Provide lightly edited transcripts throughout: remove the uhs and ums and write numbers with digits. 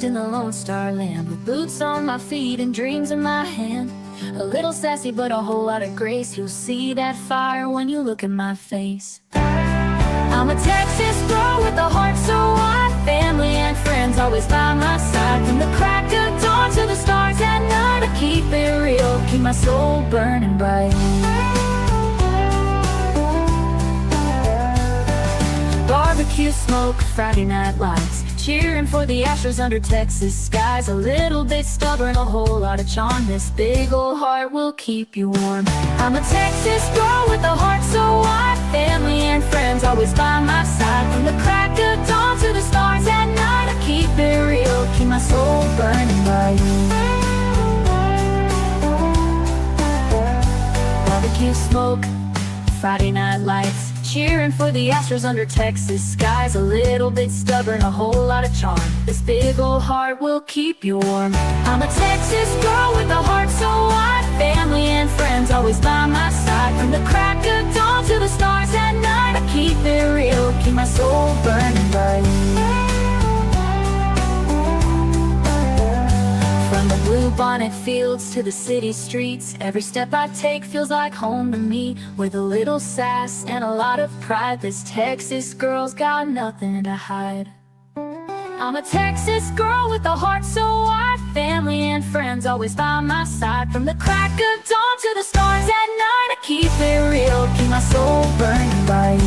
Lost in the Lone Star land, with boots on my feet and dreams in my hand. A little sassy but a whole lot of grace. You'll see that fire when you look in my face. I'm a Texas girl with a heart so wide, family and friends always by my side. From the crack of dawn to the stars at night, I keep it real, keep my soul burning bright. Barbecue smoke, Friday night lights, cheering for the Astros under Texas skies. A little bit stubborn, a whole lot of charm. This big old heart will keep you warm. I'm a Texas girl with a heart so wide, family and friends always by my side. From the crack of dawn to the stars at night, I keep it real, keep my soul burning bright. Barbecue smoke, Friday night lights, cheering for the Astros under Texas skies. A little bit stubborn, a whole lot of charm. This big old heart will keep you warm. I'm a Texas girl with a heart so wide, family and friends always by my side. From the crack of dawn to the stars at night, I keep it real, keep my soul burning bright. From the blue bonnet fields to the city streets, every step I take feels like home to me. With a little sass and a lot of pride, this Texas girl's got nothing to hide. I'm a Texas girl with a heart so wide, family and friends always by my side. From the crack of dawn to the stars at night, I keep it real, keep my soul burning bright.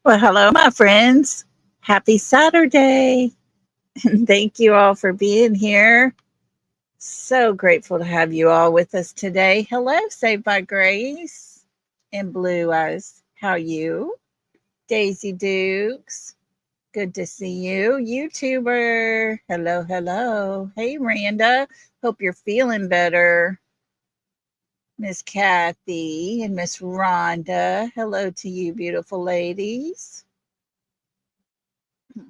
Well, hello, my friends. Happy Saturday. And thank you all for being here. So grateful to have you all with us today. Hello, Saved by Grace and Blue Eyes. How are you? Daisy Dukes. Good to see you. YouTuber. Hello, hello. Hey, Randa. Hope you're feeling better. Miss Kathy and Miss Rhonda. Hello to you, beautiful ladies.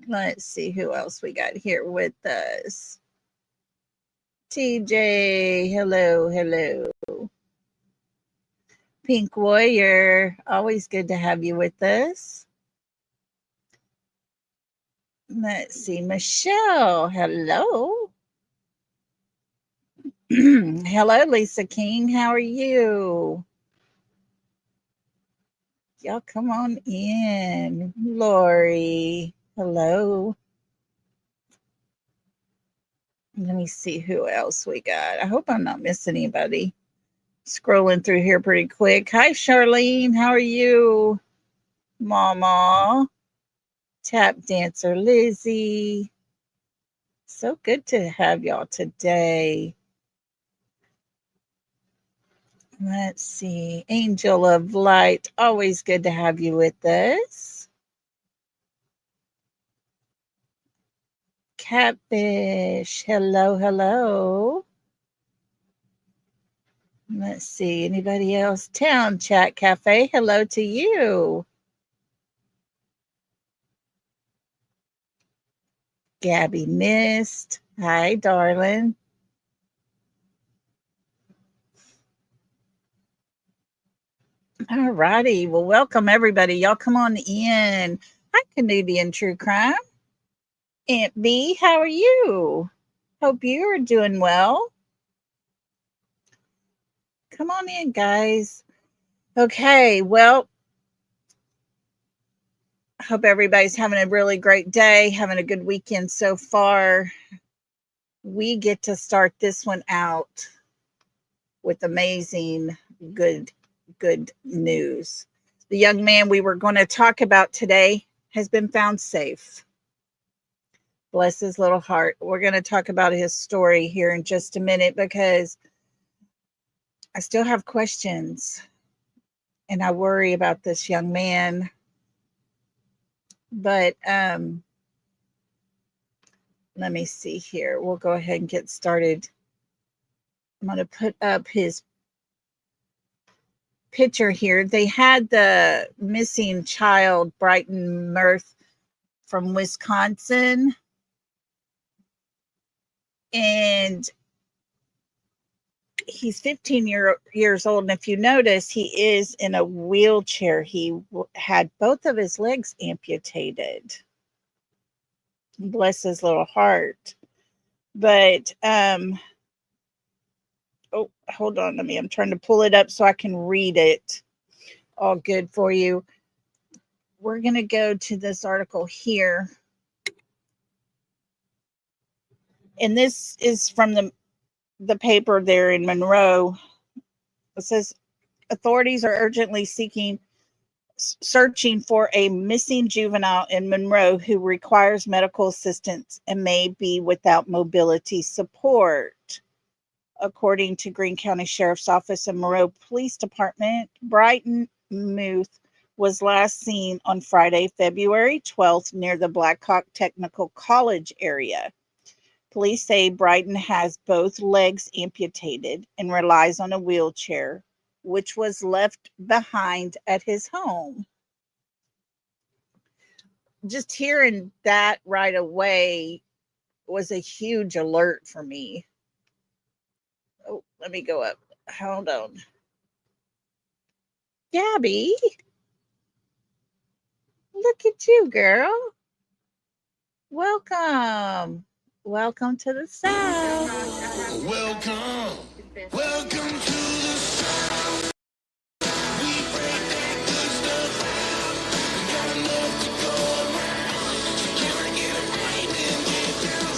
Let's see who else we got here with us. TJ, hello, hello. Pink Warrior, always good to have you with us. Let's see, Michelle, hello. Hello, Lisa King. How are you? Y'all come on in. Lori, hello. Let me see who else we got. I hope I'm not missing anybody. Scrolling through here pretty quick. Hi, Charlene. How are you? Mama. Tap dancer Lizzie. So good to have y'all today. Let's see. Angel of Light. Always good to have you with us. Catfish. Hello, hello. Let's see, anybody else? Town Chat Cafe, hello to you. Gabby Mist, hi, darling. All righty, well, welcome everybody. Y'all come on in. Hi, Canadian True Crime. Aunt B, how are you? Hope you are doing well. Come on in, guys. Okay, well, hope everybody's having a really great day, having a good weekend so far. We get to start this one out with amazing, good news. The young man we were going to talk about today has been found safe. Bless his little heart. We're going to talk about his story here in just a minute because I still have questions and I worry about this young man. But let me see here. We'll go ahead and get started. I'm going to put up his picture here. They had the missing child, Brighton Muth from Wisconsin. And he's 15 years old. And if you notice, he is in a wheelchair. He had both of his legs amputated. Bless his little heart. But, oh, hold on to me. I'm trying to pull it up so I can read it. All good for you. We're going to go to this article here. And this is from the paper there in Monroe. It says authorities are urgently searching for a missing juvenile in Monroe who requires medical assistance and may be without mobility support. According to Greene County Sheriff's Office and Monroe Police Department, Brighton Muth was last seen on Friday, February 12th, near the Blackhawk Technical College area. Police say Brighton has both legs amputated and relies on a wheelchair, which was left behind at his home. Just hearing that right away was a huge alert for me. Oh, let me go up. Hold on. Gabby, look at you, girl. Welcome. Welcome to the South. Welcome to the South. We break that good stuff out. We got enough to go around. So can I get a break and get down?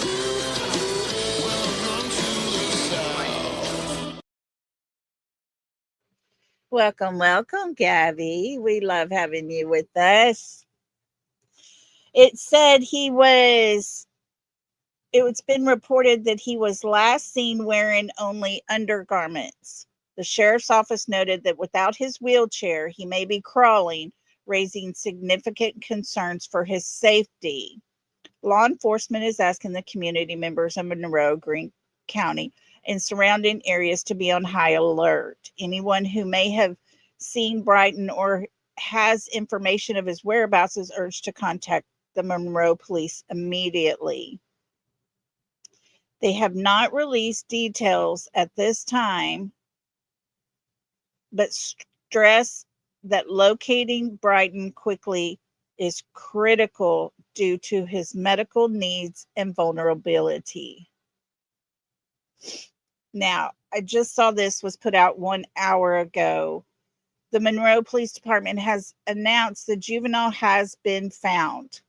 Welcome to the South. Welcome, Gabby. We love having you with us. It said it's been reported that he was last seen wearing only undergarments. The sheriff's office noted that without his wheelchair, he may be crawling, raising significant concerns for his safety. Law enforcement is asking the community members of Monroe, Greene County, and surrounding areas to be on high alert. Anyone who may have seen Brighton or has information of his whereabouts is urged to contact the Monroe police immediately. They have not released details at this time, but stress that locating Brighton quickly is critical due to his medical needs and vulnerability. Now, I just saw this was put out 1 hour ago. The Monroe Police Department has announced the juvenile has been found.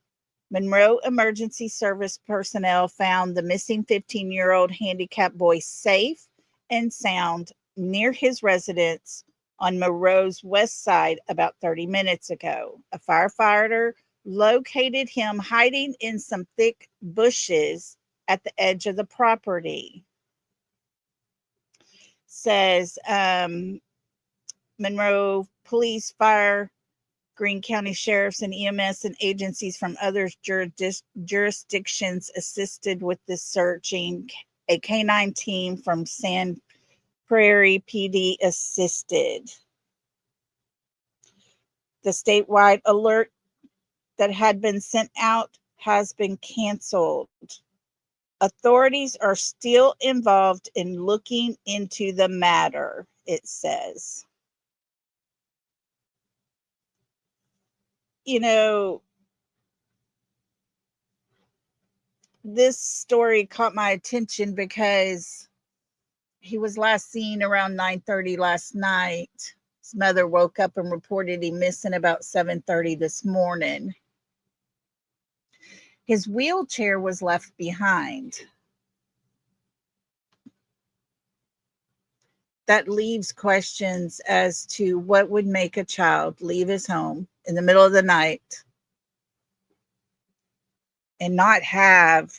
Monroe Emergency Service personnel found the missing 15-year-old handicapped boy safe and sound near his residence on Monroe's west side about 30 minutes ago. A firefighter located him hiding in some thick bushes at the edge of the property. Says Monroe Police, Fire, Greene County Sheriffs, and EMS and agencies from other jurisdictions assisted with this searching. A canine team from San Prairie PD assisted. The statewide alert that had been sent out has been canceled. Authorities are still involved in looking into the matter, it says. You know, this story caught my attention because he was last seen around 9:30 last night. His mother woke up and reported him missing about 7:30 this morning. His wheelchair was left behind. That leaves questions as to what would make a child leave his home in the middle of the night and not have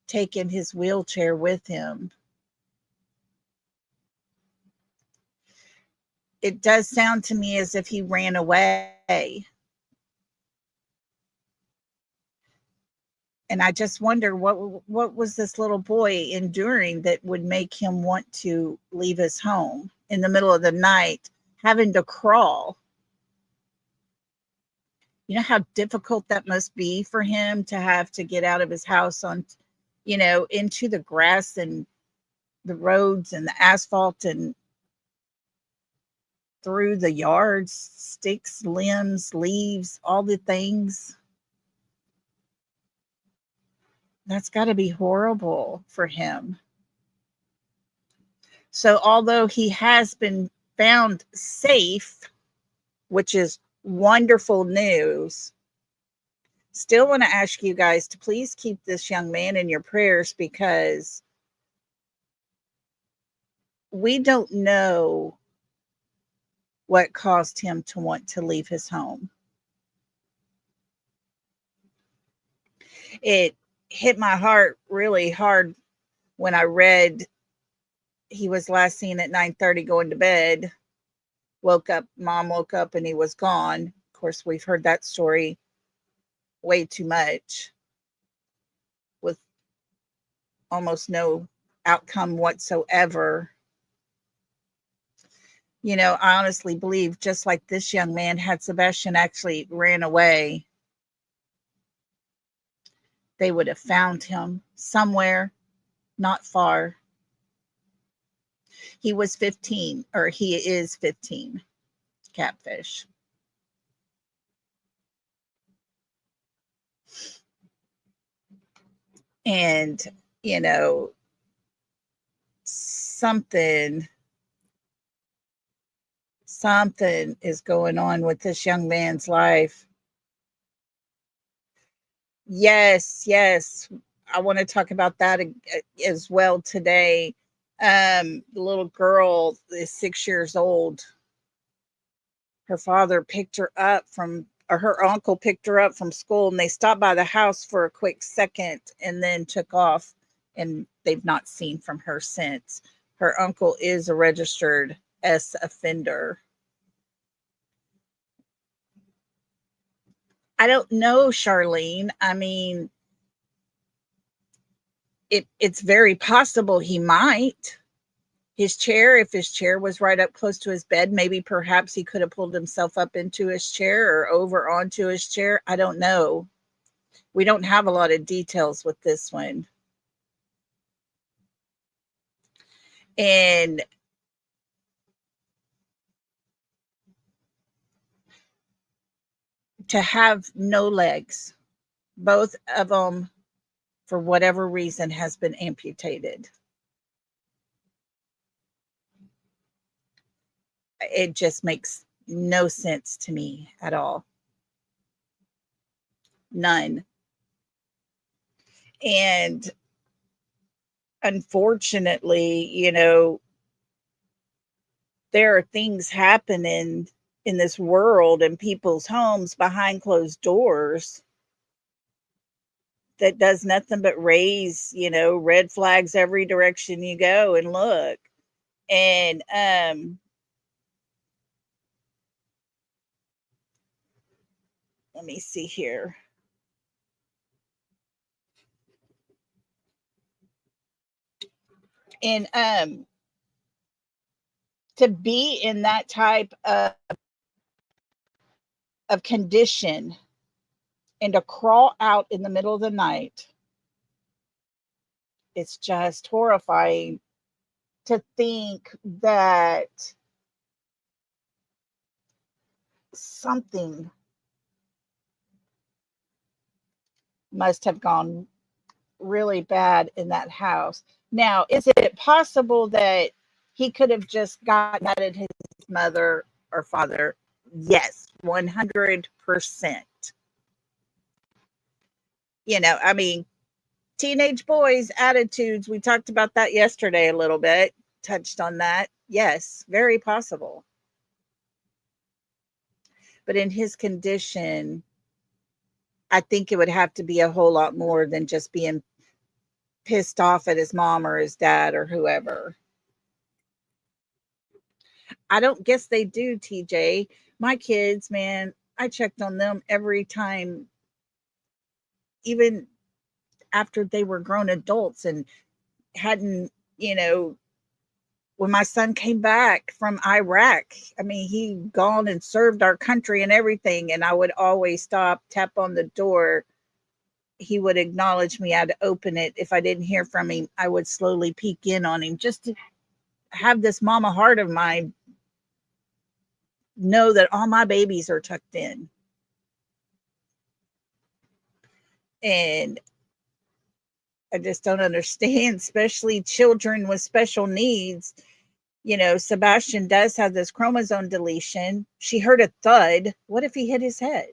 taken his wheelchair with him. It does sound to me as if he ran away. And I just wonder what was this little boy enduring that would make him want to leave his home in the middle of the night, having to crawl. You know how difficult that must be for him to have to get out of his house on, into the grass and the roads and the asphalt and through the yards, sticks, limbs, leaves, all the things. That's got to be horrible for him. So although he has been found safe, which is wonderful news, still want to ask you guys to please keep this young man in your prayers, because we don't know what caused him to want to leave his home. It hit my heart really hard when I read he was last seen at 9:30 going to bed. Mom woke up and he was gone. Of course, we've heard that story way too much with almost no outcome whatsoever. I honestly believe, just like this young man, had Sebastian actually ran away, they would have found him somewhere not far. He was 15, or he is 15, Catfish. And, something is going on with this young man's life. Yes. I want to talk about that as well today. The little girl is 6 years old. Her father picked her up or her uncle picked her up from school, and they stopped by the house for a quick second and then took off, and they've not seen from her since. Her uncle is a registered S offender. I don't know, Charlene. I mean, it's very possible he might. If his chair was right up close to his bed, maybe perhaps he could have pulled himself up into his chair or over onto his chair. I don't know. We don't have a lot of details with this one. And to have no legs, both of them, for whatever reason, has been amputated. It just makes no sense to me at all. None. And unfortunately, there are things happening in this world in people's homes behind closed doors that does nothing but raise, red flags every direction you go and look. And let me see here. And to be in that type of condition and to crawl out in the middle of the night, it's just horrifying to think that something must have gone really bad in that house. Now, is it possible that he could have just got mad at his mother or father? Yes, 100%. I mean, teenage boys' attitudes, we talked about that yesterday a little bit, touched on that. Yes, very possible. But in his condition, I think it would have to be a whole lot more than just being pissed off at his mom or his dad or whoever. I don't guess they do, TJ. My kids, man, I checked on them every time, even after they were grown adults and hadn't, you know, when my son came back from Iraq, I mean, he gone and served our country and everything. And I would always stop, tap on the door. He would acknowledge me. I'd open it. If I didn't hear from him, I would slowly peek in on him just to have this mama heart of mine know that all my babies are tucked in. And I just don't understand, especially children with special needs. Sebastian does have this chromosome deletion. She heard a thud. What if he hit his head?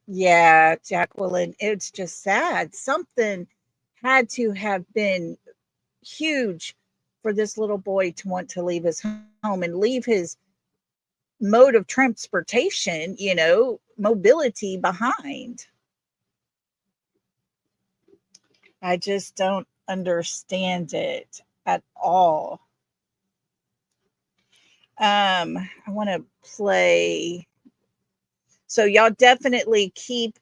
Yeah, Jacqueline, it's just sad. Something had to have been huge for this little boy to want to leave his home and leave his mode of transportation, mobility behind. I just don't understand it at all. I want to play. So y'all definitely keep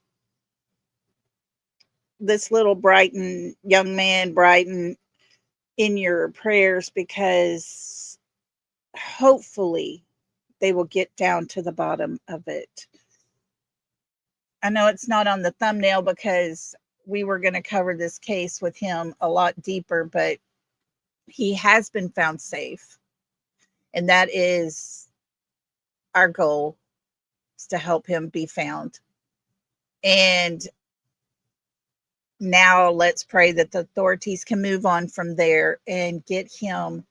this little Brighton young man, Brighton, in your prayers, because hopefully they will get down to the bottom of it. I know it's not on the thumbnail because we were going to cover this case with him a lot deeper, but he has been found safe. And that is our goal, is to help him be found. And now let's pray that the authorities can move on from there and get him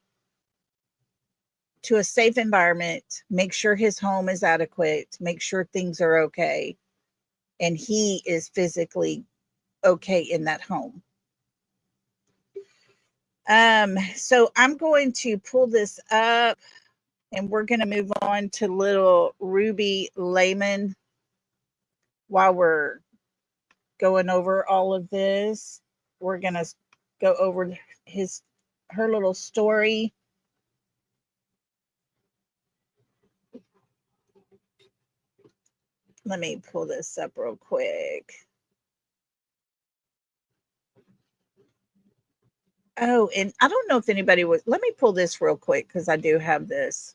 to a safe environment, make sure his home is adequate, make sure things are okay, and he is physically okay in that home. So I'm going to pull this up and we're going to move on to little Ruby Layman while we're going over all of this. We're going to go over her little story. Let me pull this up real quick. Oh, and I don't know if anybody was, let me pull this real quick because I do have this.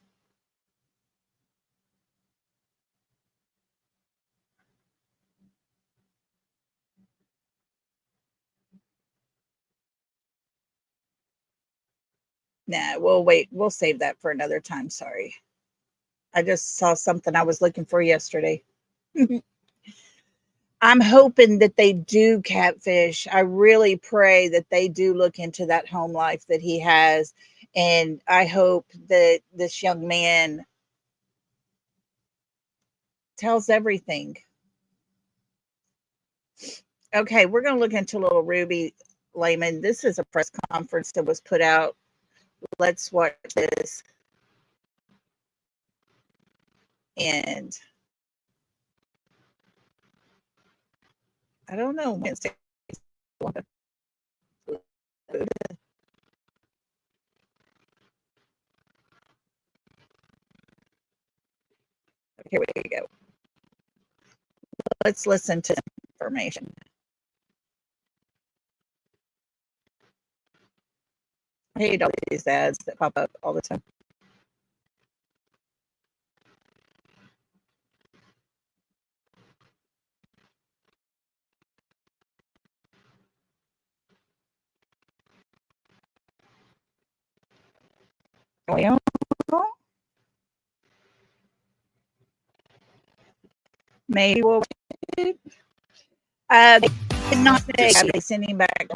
Nah, we'll wait. We'll save that for another time. Sorry. I just saw something I was looking for yesterday. I'm hoping that they do catfish. I really pray that they do look into that home life that he has. And I hope that this young man tells everything. Okay, we're going to look into little Ruby Layman. This is a press conference that was put out. Let's watch this. And I don't know. Here we go. Let's listen to information. I hate all these ads that pop up all the time. Well, maybe we'll wait. They did not say they sending back.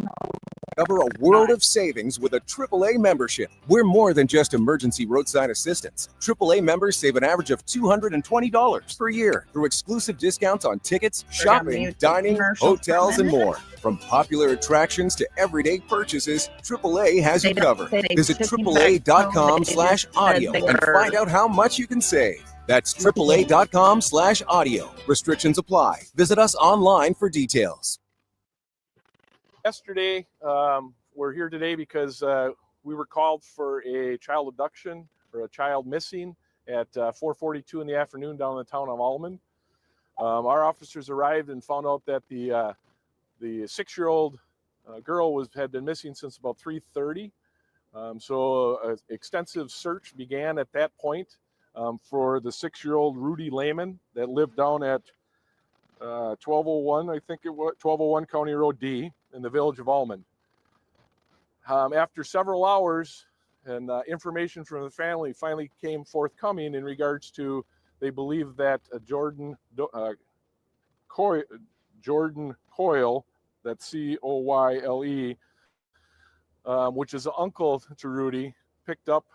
Cover a world of savings with a AAA membership. We're more than just emergency roadside assistance. AAA members save an average of $220 per year through exclusive discounts on tickets, shopping, dining, hotels, and more. From popular attractions to everyday purchases, AAA has you covered. Visit AAA.com/audio and find out how much you can save. That's AAA.com/audio. Restrictions apply. Visit us online for details. Yesterday, we're here today because we were called for a child abduction or a child missing at 4:42 in the afternoon down in the town of Almond. Our officers arrived and found out that the 6-year-old girl had been missing since about 3:30. So an extensive search began at that point for the 6-year-old Rudy Layman that lived down at 1201, I think it was 1201 County Road D in the village of Almond. After several hours and information from the family finally came forthcoming in regards to, they believe that Jordan Coyle, that's Coyle, which is an uncle to Rudy, picked up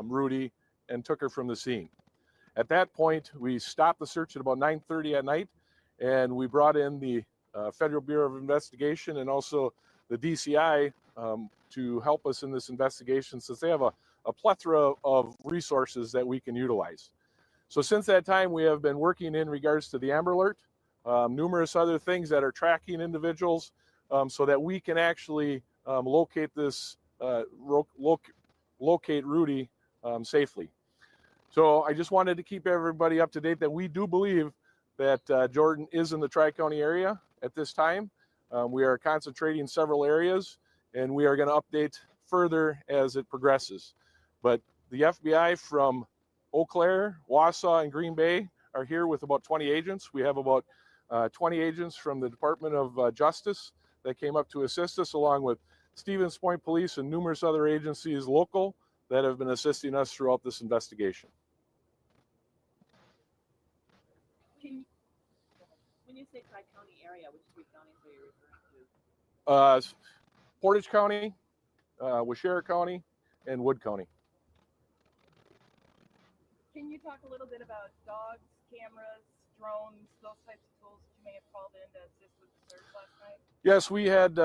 Rudy and took her from the scene. At that point, we stopped the search at about 9:30 at night, and we brought in the Federal Bureau of Investigation and also the DCI to help us in this investigation, since they have a plethora of resources that we can utilize. So since that time, we have been working in regards to the Amber Alert, numerous other things that are tracking individuals so that we can actually locate Rudy safely. So I just wanted to keep everybody up to date that we do believe that Jordan is in the Tri-County area at this time. We are concentrating several areas, and we are going to update further as it progresses. But the FBI from Eau Claire, Wausau, and Green Bay are here with about 20 agents. We have about 20 agents from the Department of Justice that came up to assist us, along with Stevens Point Police and numerous other agencies local that have been assisting us throughout this investigation. When you say Tri-County area, which 3 counties are you referring to? Portage County, Washera County, and Wood County. Can you talk a little bit about dogs, cameras, drones, those types of tools that you may have called in to assist with the search last night? Yes, we had,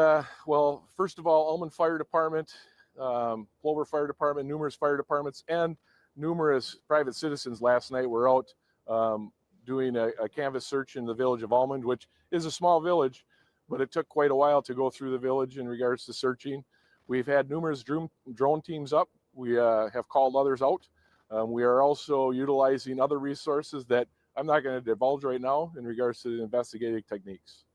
well, first of all, Almond Fire Department, Plover Fire Department, numerous fire departments, and numerous private citizens last night were out doing a canvas search in the village of Almond, which is a small village, but it took quite a while to go through the village in regards to searching. We've had numerous drone teams up. We have called others out. We are also utilizing other resources that I'm not going to divulge right now in regards to the investigative techniques.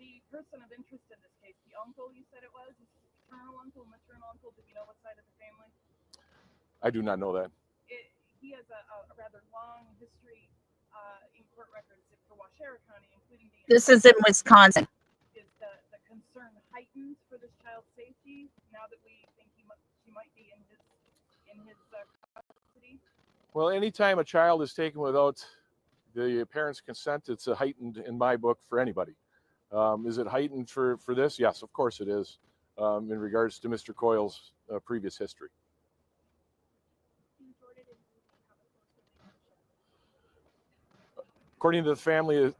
The person of interest in this case, the uncle you said it was, is it paternal uncle, maternal uncle? Do we know what side of the family? I do not know that. He has a rather long history in court records for Washera County, including the. This is in Wisconsin. Is the concern heightened for this child's safety now that we think she might be in his custody? Well, anytime a child is taken without the parent's consent, it's a heightened in my book for anybody. Is it heightened for this? Yes, of course it is, in regards to Mr. Coyle's previous history. According to the family,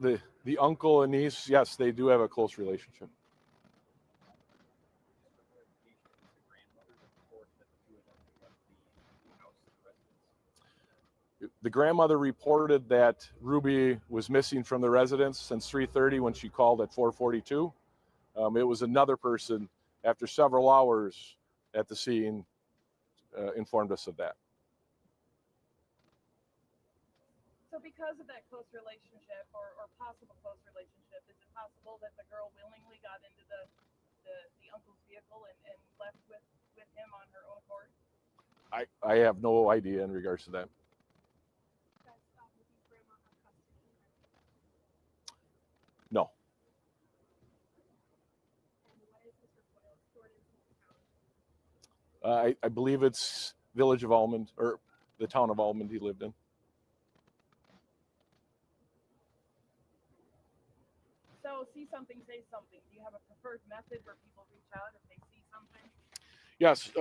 the uncle and niece, yes, they do have a close relationship. The grandmother reported that Ruby was missing from the residence since 3:30 when she called at 4:42. It was another person after several hours at the scene informed us of that. So because of that close relationship or possible close relationship, is it possible that the girl willingly got into the the uncle's vehicle and left with him on her own accord? I have no idea in regards to that. No. I believe it's village of Almond, or the town of Almond he lived in. So see something, say something. Do you have a preferred method where people reach out if they see something? Yes,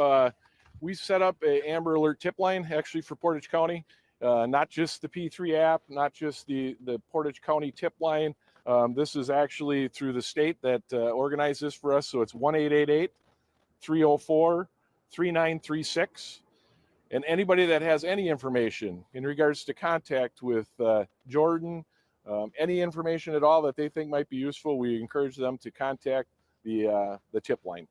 we set up a Amber Alert tip line actually for Portage County. Not just the P3 app, not just the Portage County tip line. This is actually through the state that organized this for us. So it's 1-888-304-3936. And anybody that has any information in regards to contact with Jordan, any information at all that they think might be useful, we encourage them to contact the tip line.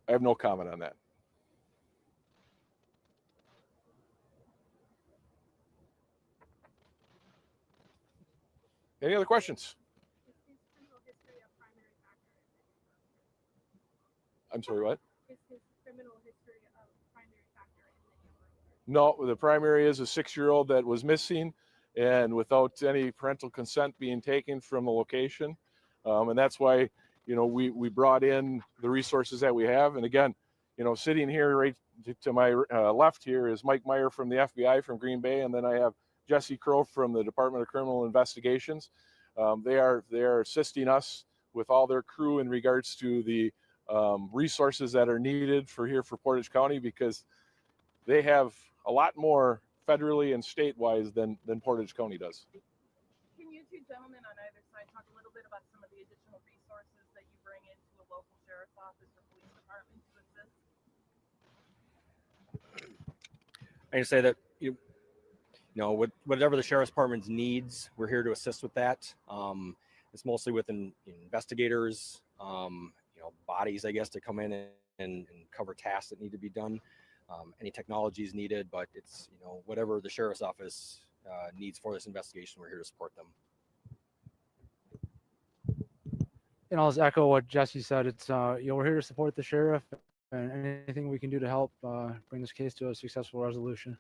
I have no comment on that. Any other questions? I'm sorry, what? Is his criminal history a primary factor in the Amber Alert? No, the primary is a 6-year-old that was missing and without any parental consent being taken from the location. And that's why, we brought in the resources that we have. And again, sitting here right to my left here is Mike Meyer from the FBI from Green Bay. And then I have Jesse Crow from the Department of Criminal Investigations. They are assisting us with all their crew in regards to the resources that are needed for Portage County, because they have a lot more federally and state-wise than Portage County does. Can you two gentlemen on either side talk a little bit about some of the additional resources that you bring into a local sheriff's office or police department to assist? I can say that with whatever the sheriff's department needs, we're here to assist with that. It's mostly with investigators, bodies, I guess, to come in and cover tasks that need to be done. Any technology is needed, but it's whatever the sheriff's office needs for this investigation, we're here to support them. And I'll just echo what Jesse said. It's we're here to support the sheriff, and anything we can do to help bring this case to a successful resolution.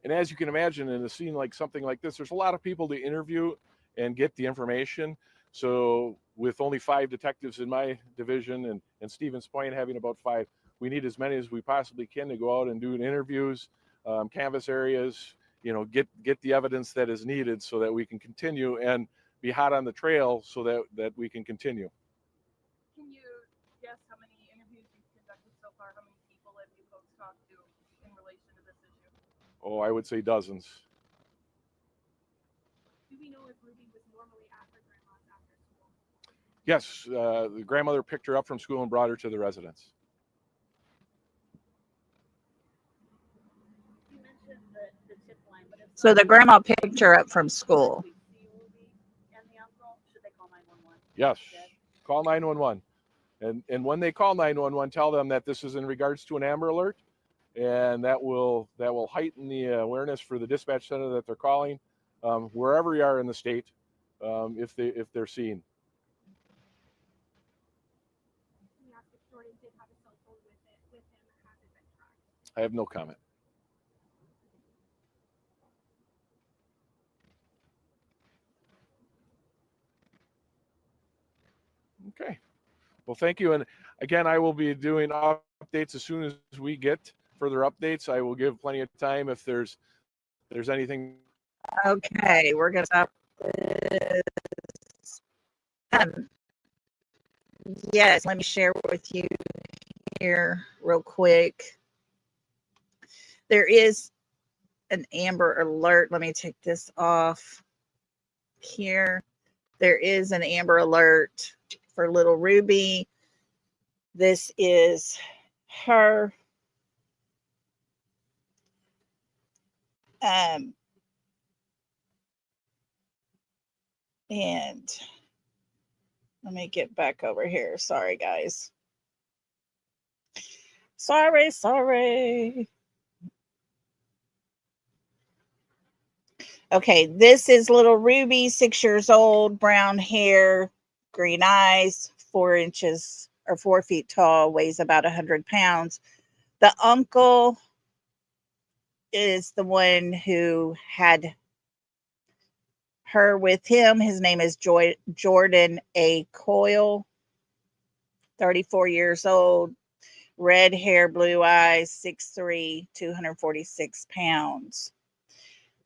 And as you can imagine, in a scene like something like this, there's a lot of people to interview and get the information. So with only 5 detectives in my division and Stevens Point having about 5, we need as many as we possibly can to go out and do interviews, canvas areas, get the evidence that is needed so that we can continue and be hot on the trail so that we can continue. Can you guess how many interviews you've conducted so far? How many people have you folks talked to in relation to this issue? Oh, I would say dozens. Do we know if Ruby was normally at her grandma's after school? Yes, the grandmother picked her up from school and brought her to the residence. You mentioned the tip line, but if So the grandma picked her up from school. we see Ruby and the uncle, should they call 911? Yes, call 911. And when they call 911, tell them that this is in regards to an Amber Alert, and that will heighten the awareness for the dispatch center that they're calling, wherever you are in the state, if they're seen. I have no comment. Okay. Well, thank you. And again, I will be doing updates as soon as we get further updates. I will give plenty of time if there's anything. Okay, we're going to stop this. Yes, let me share with you here real quick. There is an Amber Alert. Let me take this off here. There is an Amber Alert for little Ruby. This is her. And let me get back over here. Sorry, guys. Sorry. Okay, this is little Ruby, 6 years old, brown hair, green eyes, 4 inches or 4 feet tall, weighs about 100 pounds. The uncle is the one who had her with him. His name is Jordan A. Coyle, 34 years old, red hair, blue eyes, 6'3", 246 pounds.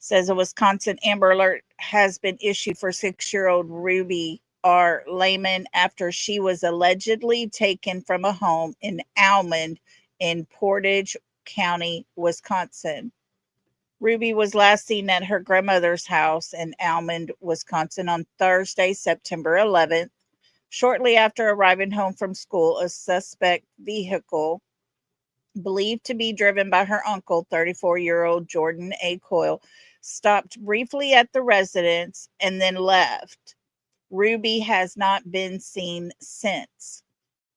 Says a Wisconsin Amber Alert has been issued for 6-year-old Ruby R. Layman after she was allegedly taken from a home in Almond in Portage County, Wisconsin. Ruby was last seen at her grandmother's house in Almond, Wisconsin on Thursday, September 11th. Shortly after arriving home from school, a suspect vehicle believed to be driven by her uncle, 34-year-old Jordan A. Coyle, stopped briefly at the residence and then left. Ruby has not been seen since.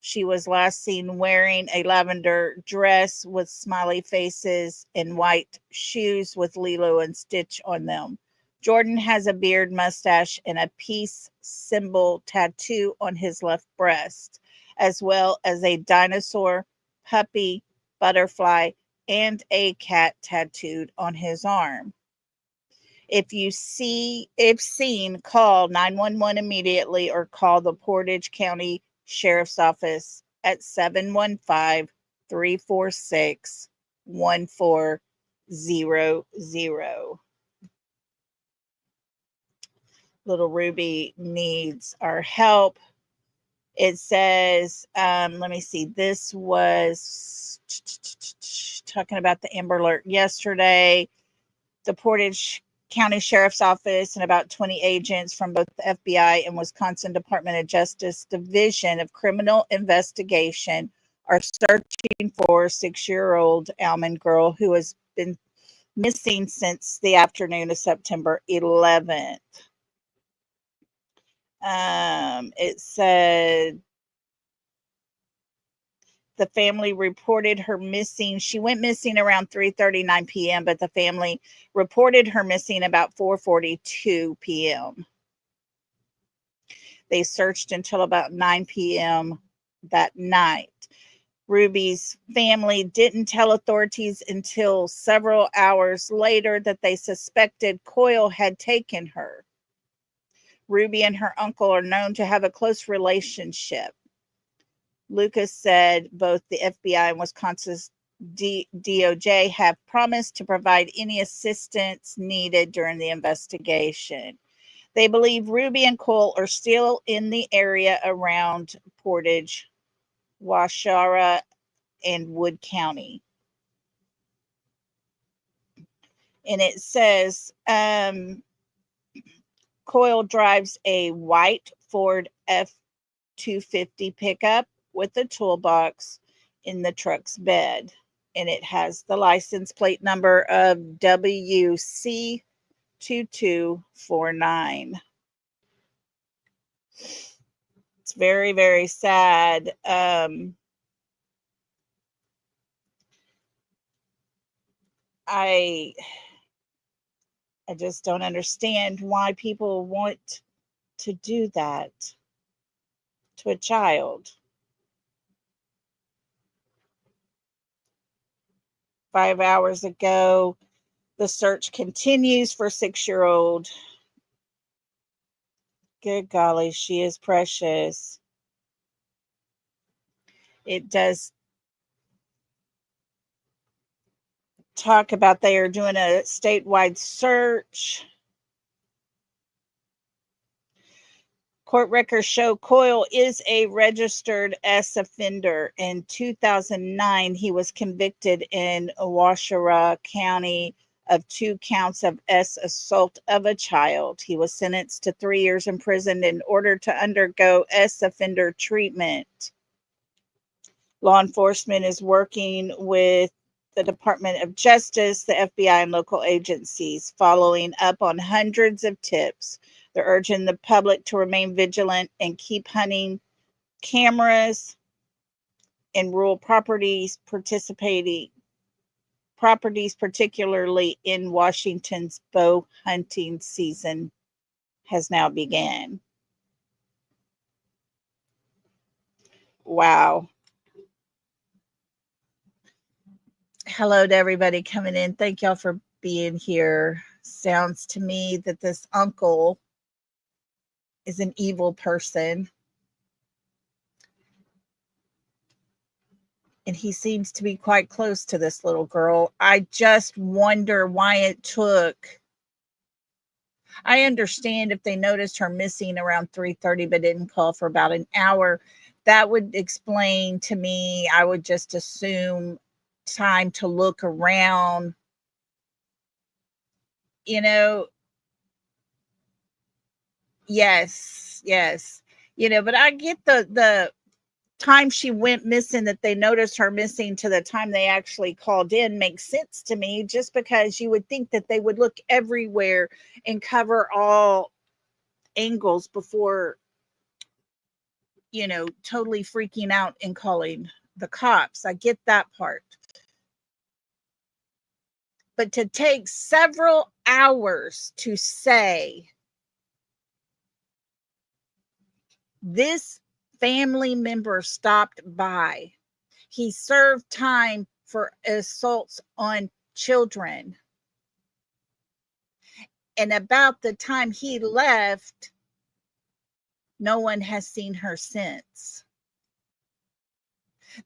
She was last seen wearing a lavender dress with smiley faces and white shoes with Lilo and Stitch on them. Jordan has a beard, mustache, and a peace symbol tattoo on his left breast, as well as a dinosaur, puppy, butterfly, and a cat tattooed on his arm. If seen, call 911 immediately or call the Portage County Sheriff's Office at 715-346-1400. Little Ruby needs our help. It says, let me see, this was talking about the Amber Alert yesterday. The Portage County Sheriff's Office and about 20 agents from both the FBI and Wisconsin Department of Justice Division of Criminal Investigation are searching for 6-year-old Almond girl who has been missing since the afternoon of September 11th. It said the family reported her missing. She went missing around 3:39 p.m., but the family reported her missing about 4:42 p.m. They searched until about 9 p.m. that night. Ruby's family didn't tell authorities until several hours later that they suspected Coyle had taken her. Ruby and her uncle are known to have a close relationship. Lucas said both the FBI and Wisconsin's DOJ have promised to provide any assistance needed during the investigation. They believe Ruby and Cole are still in the area around Portage, Waushara, and Wood County. And it says Coyle drives a white Ford F-250 pickup with a toolbox in the truck's bed. And it has the license plate number of WC2249. It's very, very sad. I just don't understand why people want to do that to a child. 5 hours ago, the search continues for 6-year-old. Good golly, she is precious. It does talk about they are doing a statewide search. Court records show Coyle is a registered S offender. In 2009, he was convicted in Waushara County of 2 counts of S assault of a child. He was sentenced to 3 years in prison in order to undergo S offender treatment. Law enforcement is working with the Department of Justice, the FBI, and local agencies, following up on hundreds of tips. They're urging the public to remain vigilant and keep hunting cameras in rural properties, properties, particularly in Washington's bow hunting season, has now begun. Wow. Hello to everybody coming in. Thank y'all for being here. Sounds to me that this uncle is an evil person. And he seems to be quite close to this little girl. I just wonder why it took. I understand if they noticed her missing around 3:30 but didn't call for about an hour. That would explain to me, I would just assume, time to look around. You know, yes. You know, but I get the time she went missing, that they noticed her missing, to the time they actually called in, makes sense to me, just because you would think that they would look everywhere and cover all angles before, you know, totally freaking out and calling the cops. I get that part. But to take several hours to say this family member stopped by, he served time for assaults on children, and about the time he left, no one has seen her since.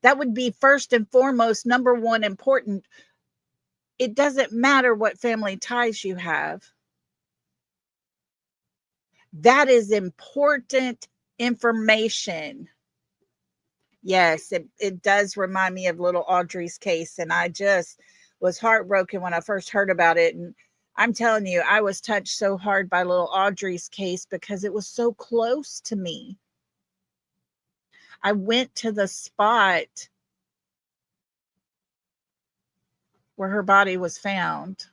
That would be first and foremost, number one, important. It doesn't matter what family ties you have. That is important information. Yes, it does remind me of little Audrii's case. And I just was heartbroken when I first heard about it. And I'm telling you, I was touched so hard by little Audrii's case because it was so close to me. I went to the spot where her body was found.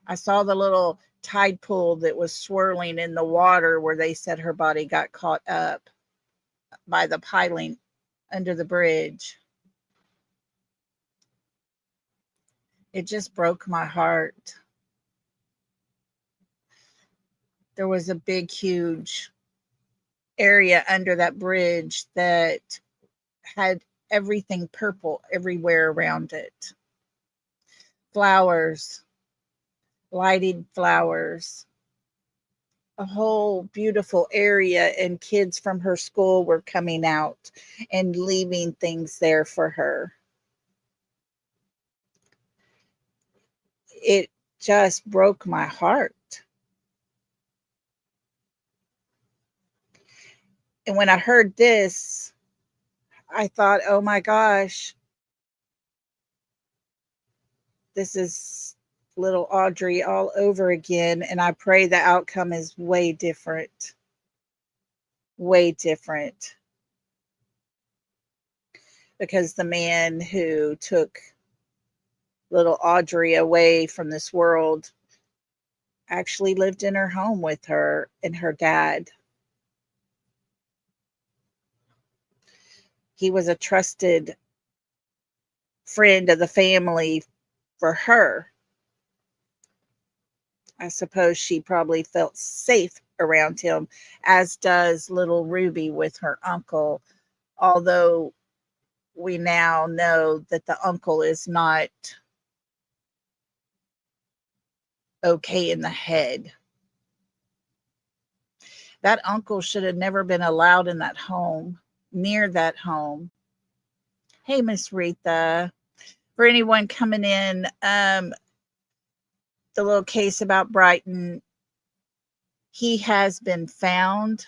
I saw the little tide pool that was swirling in the water where they said her body got caught up by the piling under the bridge. It just broke my heart. There was a big, huge area under that bridge that had everything purple everywhere around it. Flowers, lighted flowers, a whole beautiful area, and kids from her school were coming out and leaving things there for her. It just broke my heart. And when I heard this, I thought, oh my gosh, this is little Audrii all over again. And I pray the outcome is way different. Way different. Because the man who took little Audrii away from this world actually lived in her home with her and her dad. He was a trusted friend of the family for her. I suppose she probably felt safe around him, as does little Ruby with her uncle, although we now know that the uncle is not okay in the head. That uncle should have never been allowed in that home, near that home. Hey, Miss Retha. For anyone coming in, the little case about Brighton, he has been found,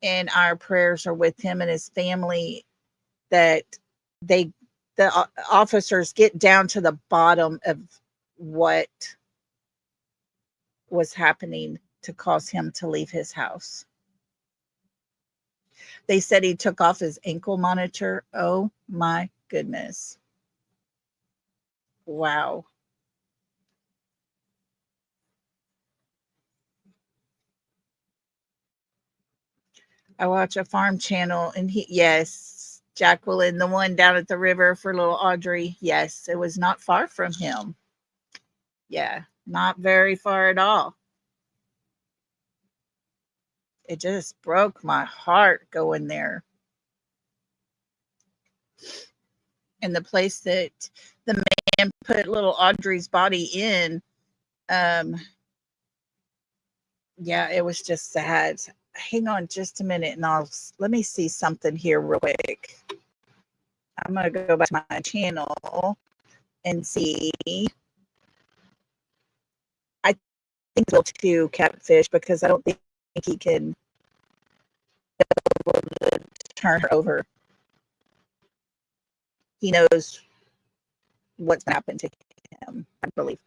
and our prayers are with him and his family, that the officers get down to the bottom of what was happening to cause him to leave his house. They said he took off his ankle monitor. Oh my goodness. Wow. I watch a farm channel, and yes, Jacqueline, the one down at the river for little Audrii. Yes, it was not far from him. Yeah, not very far at all. It just broke my heart going there. And the place that the man put little Audrii's body in, yeah, it was just sad. Hang on just a minute and let me see something here real quick. I'm going to go back to my channel and see. I think he'll to catfish because I don't think he can turn her over. He knows what's going to happen to him, I believe.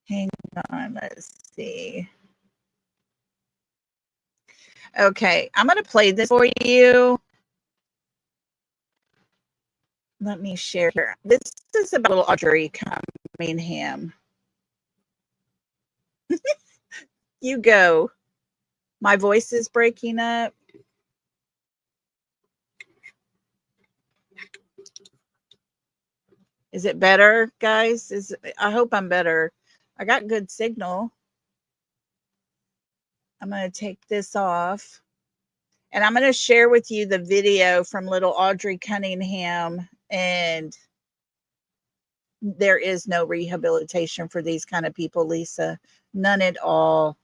Hang on, let's see. Okay, I'm going to play this for you. Let me share here. This is about little Audrii Cunningham. You go. My voice is breaking up. Is it better, guys? I hope I'm better. I got good signal. I'm going to take this off. And I'm going to share with you the video from little Audrii Cunningham. And there is no rehabilitation for these kind of people, Lisa. None at all.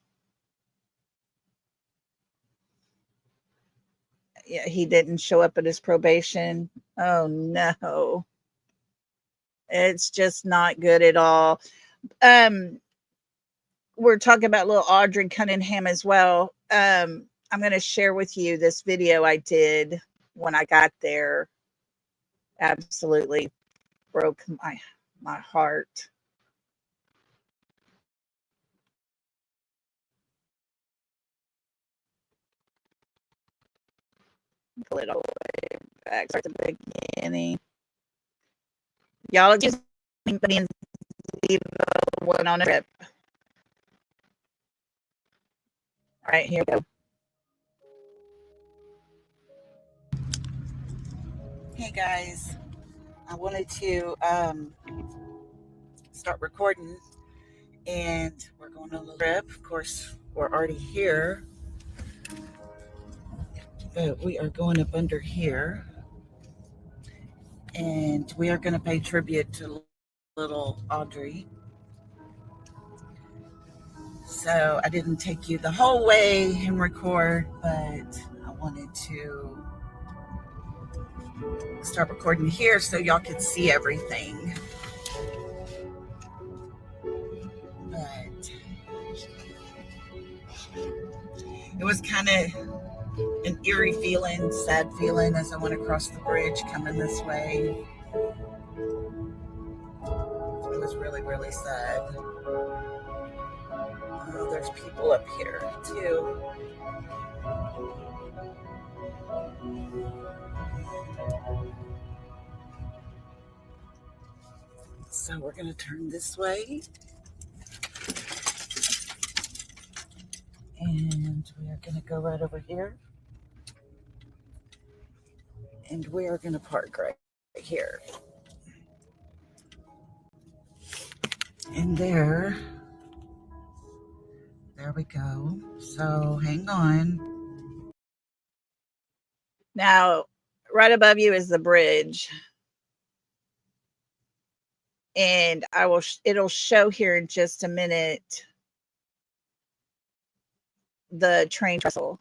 Yeah, he didn't show up at his probation. Oh, no. It's just not good at all. We're talking about little Audrii Cunningham as well. I'm going to share with you this video I did when I got there. Absolutely broke my heart. Pull it all the way back. Start at the beginning. Y'all just think me and Steve went on a trip. All right, here we go. Hey guys, I wanted to start recording, and we're going on a little trip. Of course, we're already here, but we are going up under here, and we are going to pay tribute to little Audrii. So I didn't take you the whole way and record, but I wanted to start recording here so y'all could see everything. But it was kind of an eerie feeling, sad feeling as I went across the bridge coming this way. It was really, really sad. Oh, there's people up here too. So we're going to turn this way. And we are going to go right over here. And we are going to park right here. And there we go. So hang on. Now, right above you is the bridge. And it'll show here in just a minute the train trestle.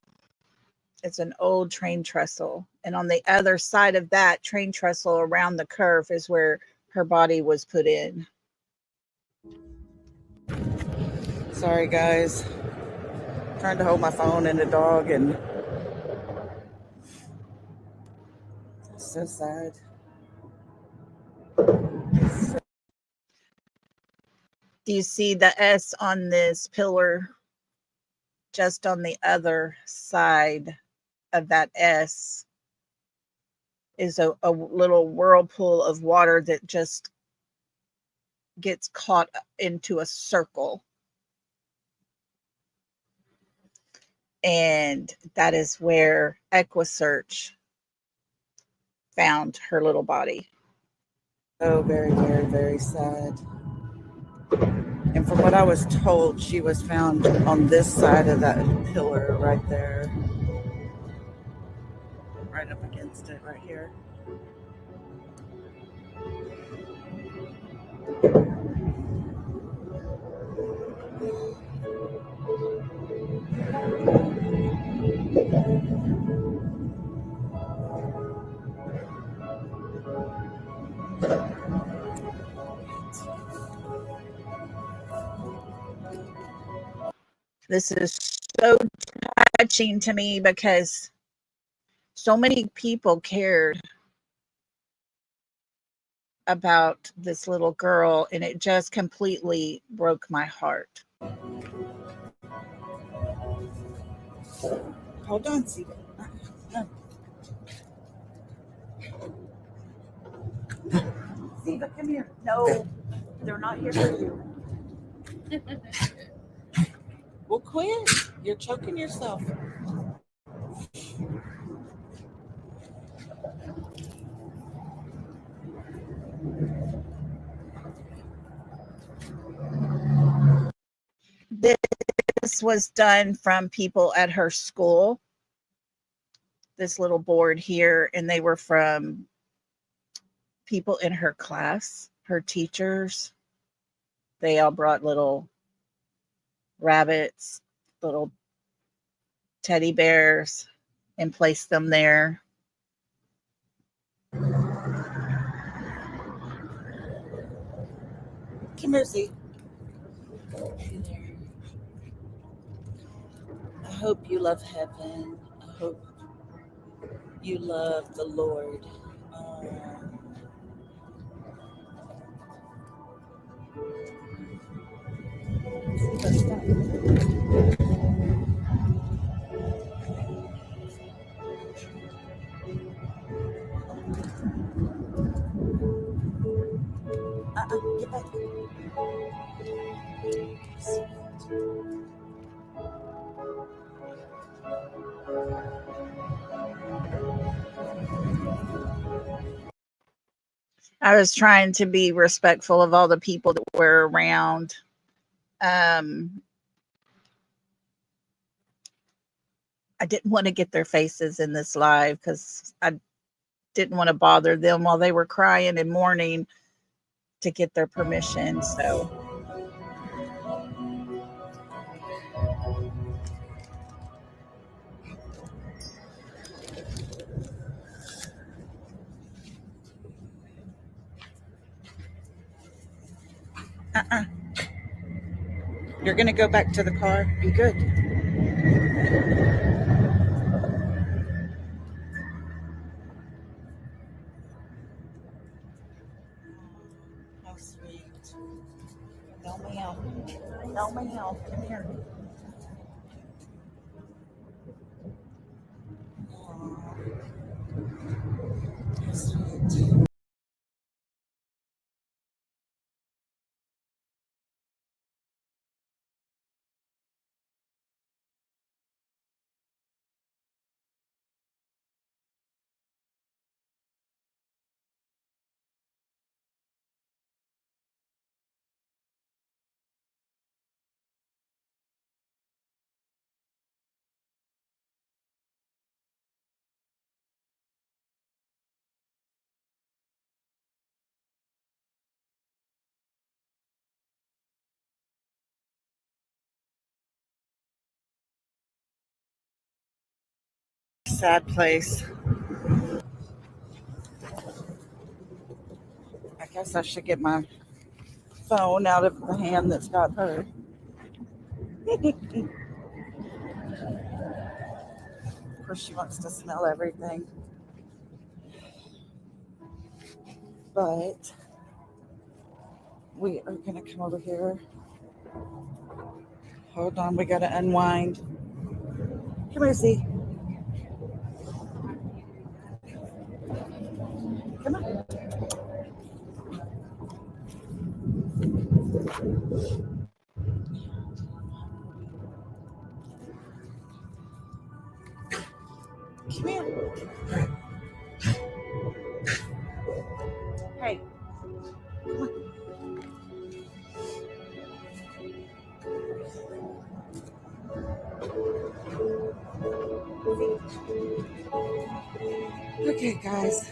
It's an old train trestle. And on the other side of that train trestle around the curve is where her body was put in. Sorry, guys. I'm trying to hold my phone and the dog, and it's so sad. Do you see the S on this pillar? Just on the other side of that S is a little whirlpool of water that just gets caught into a circle. And that is where EquiSearch found her little body. Oh, very, very, very sad. And from what I was told, she was found on this side of that pillar right there. Right up against it, right here. This is so touching to me because so many people cared about this little girl, and it just completely broke my heart. Hold on, Siva. Siva, come here. No, they're not here for you. Well, quit. You're choking yourself. This was done from people at her school. This little board here, and they were from people in her class, her teachers. They all brought little rabbits, little teddy bears, and placed them there. Come here, Z. I hope you love heaven. I hope you love the Lord. Get back. I was trying to be respectful of all the people that were around. I didn't want to get their faces in this live because I didn't want to bother them while they were crying and mourning to get their permission. So you're going to go back to the car? Be good. How sweet. No, ma'am. No, ma'am. Come here. How sweet. Sad place. I guess I should get my phone out of the hand that's got her. Of course, she wants to smell everything. But we are going to come over here. Hold on, we got to unwind. Come here, Z. Come on. Come here. Hey. Okay, guys.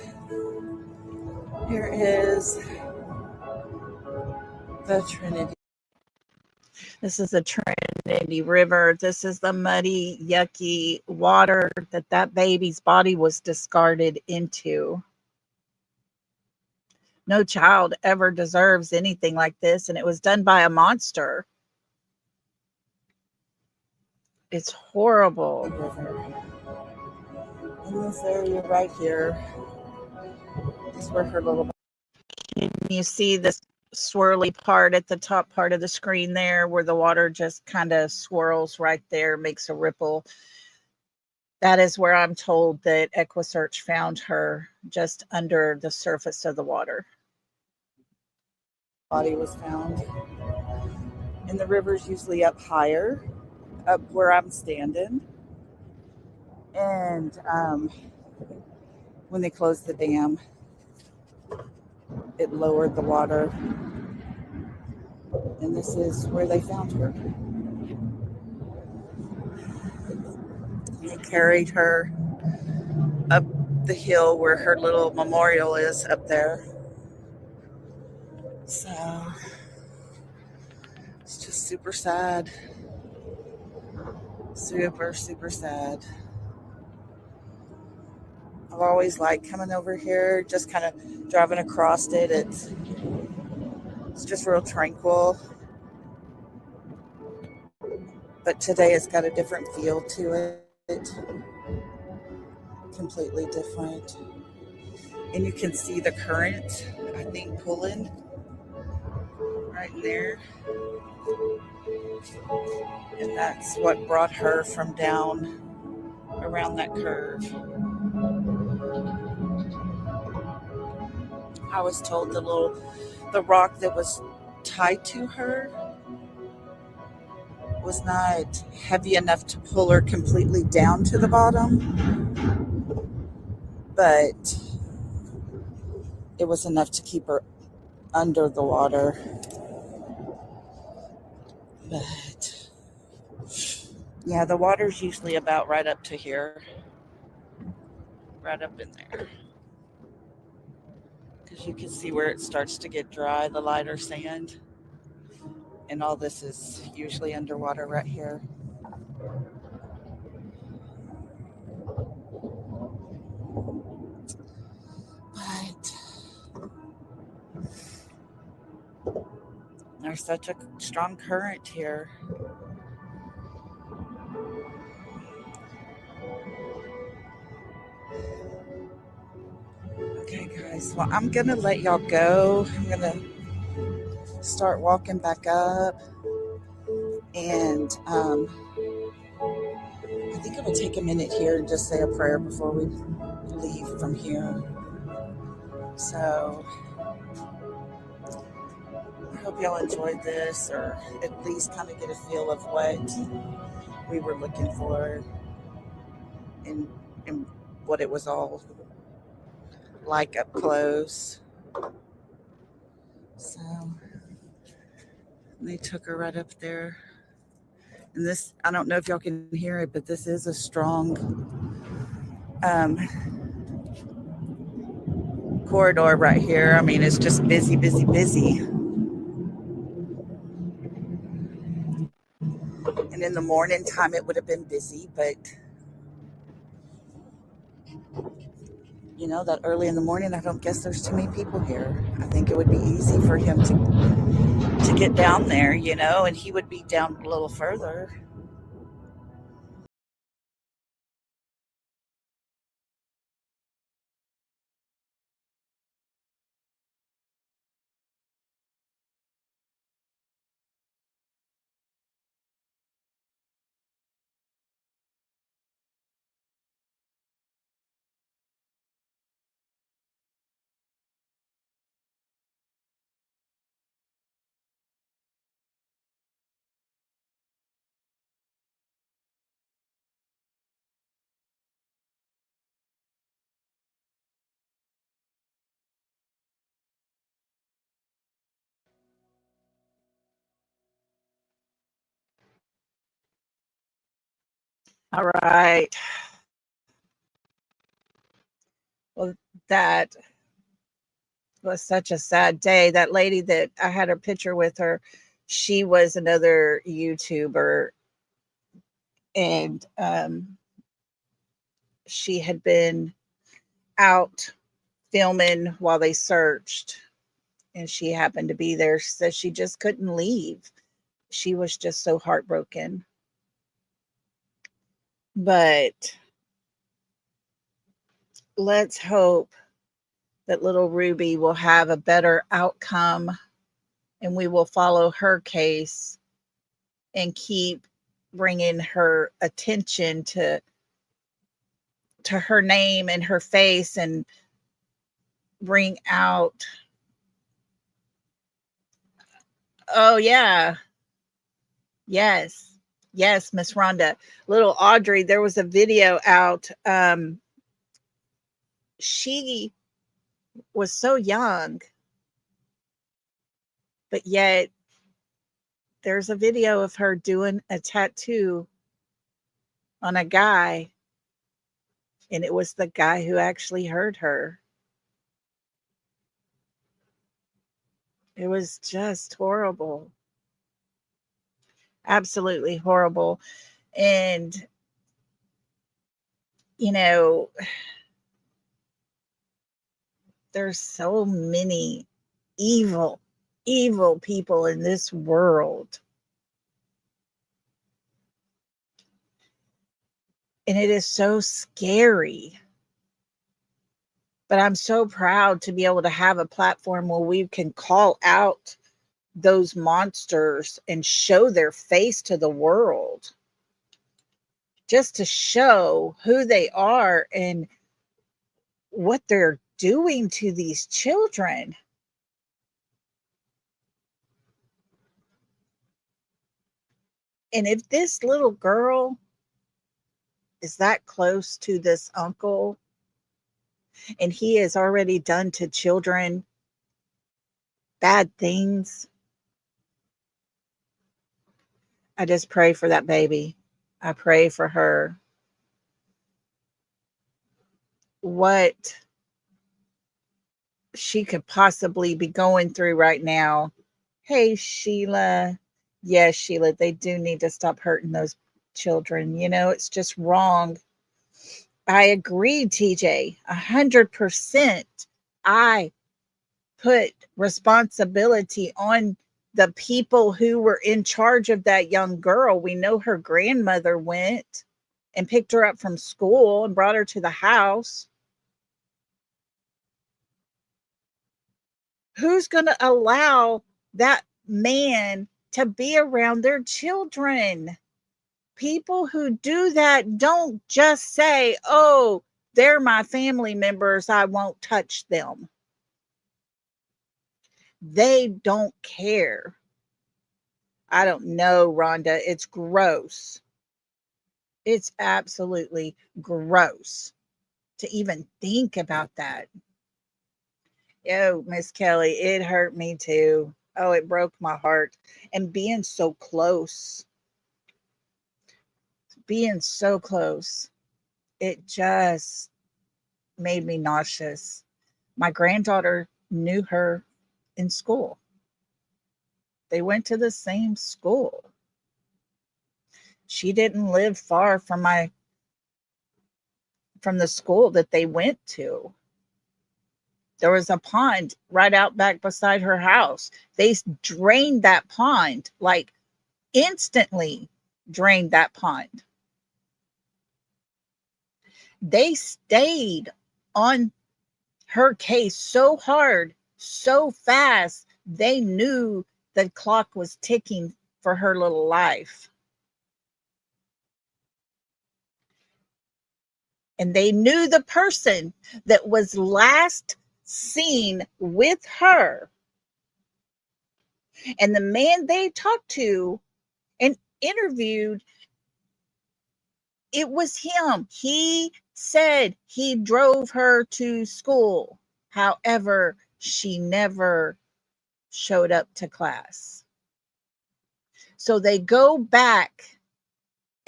Here is the Trinity. This is the Trinity River. This is the muddy, yucky water that baby's body was discarded into. No child ever deserves anything like this, and it was done by a monster. It's horrible. In this area right here is where her little... You see this swirly part at the top part of the screen there where the water just kind of swirls right there, makes a ripple. That is where I'm told that EquiSearch found her, just under the surface of the water. Body was found. And the river's usually up higher, up where I'm standing. And when they closed the dam, it lowered the water. And this is where they found her. They carried her up the hill where her little memorial is up there. So it's just super sad. Super, super sad. I've always liked coming over here, just kind of driving across it. It's just real tranquil. But today it's got a different feel to it. Completely different. And you can see the current, I think, pulling right there. And that's what brought her from down around that curve. I was told the rock that was tied to her was not heavy enough to pull her completely down to the bottom, but it was enough to keep her under the water. But yeah, the water's usually about right up to here, right up in there, because you can see where it starts to get dry, the lighter sand, and all this is usually underwater right here. But there's such a strong current here. Okay, guys. Well, I'm going to let y'all go. I'm going to start walking back up. And I think it will take a minute here and just say a prayer before we leave from here. So I hope y'all enjoyed this, or at least kind of get a feel of what we were looking for and what it was all like up close. So they took her right up there. And this, I don't know if y'all can hear it, but this is a strong corridor right here. I mean, it's just busy, busy, busy. And in the morning time, it would have been busy, but you know, that early in the morning, I don't guess there's too many people here. I think it would be easy for him to get down there, you know, and he would be down a little further. All right. Well, that was such a sad day. That lady that I had a picture with her, she was another YouTuber, and she had been out filming while they searched, and she happened to be there. She said she just couldn't leave. She was just so heartbroken. But let's hope that little Ruby will have a better outcome, and we will follow her case and keep bringing her attention to her name and her face, and bring out, oh yeah, yes, yes, Miss Rhonda, little Audrii, there was a video out. She was so young, but yet there's a video of her doing a tattoo on a guy, and it was the guy who actually hurt her. It was just horrible. Absolutely horrible. And, you know, there's so many evil, evil people in this world. And it is so scary. But I'm so proud to be able to have a platform where we can call out those monsters and show their face to the world. Just to show who they are and what they're doing to these children. And if this little girl is that close to this uncle, and he has already done to children bad things, I just pray for that baby. I pray for her. What she could possibly be going through right now. Hey, Sheila. Yes, Sheila, they do need to stop hurting those children. You know, it's just wrong. I agree, TJ, 100%. I put responsibility on the people who were in charge of that young girl. We know her grandmother went and picked her up from school and brought her to the house. Who's going to allow that man to be around their children? People who do that don't just say, oh, they're my family members, I won't touch them. They don't care. I don't know, Rhonda. It's gross. It's absolutely gross to even think about that. Oh, Miss Kelly, it hurt me too. Oh, it broke my heart. And being so close, it just made me nauseous. My granddaughter knew her in school. They went to the same school. She didn't live far from the school that they went to. There was a pond right out back beside her house. They drained that pond, like instantly drained that pond. They stayed on her case so hard, so fast, they knew the clock was ticking for her little life. And they knew the person that was last seen with her. And the man they talked to and interviewed, it was him. He said he drove her to school. However, she never showed up to class. So they go back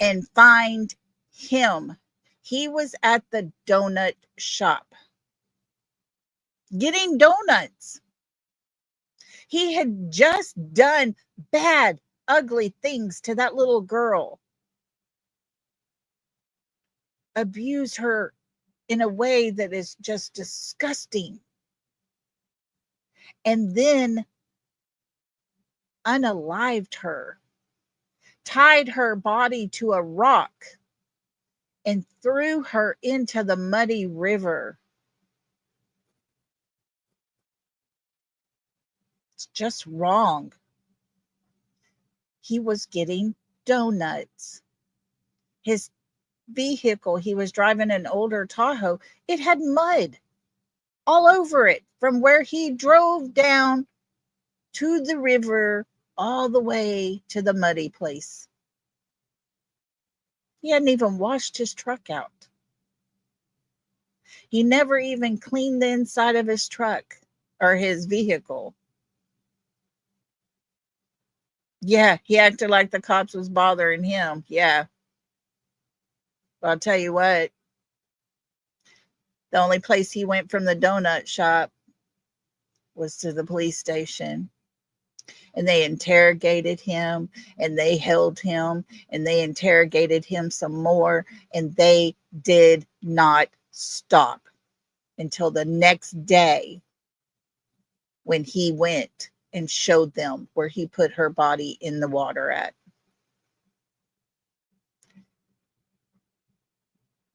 and find him. He was at the donut shop getting donuts. He had just done bad, ugly things to that little girl, abused her in a way that is just disgusting, and then unalived her, tied her body to a rock, and threw her into the muddy river. It's just wrong. He was getting donuts. His vehicle, he was driving an older Tahoe, it had mud all over it from where he drove down to the river all the way to the muddy place. He hadn't even washed his truck out. He never even cleaned the inside of his truck or his vehicle. Yeah, he acted like the cops was bothering him. Yeah. But I'll tell you what, the only place he went from the donut shop was to the police station. And they interrogated him, and they held him, and they interrogated him some more, and they did not stop until the next day when he went and showed them where he put her body in the water at.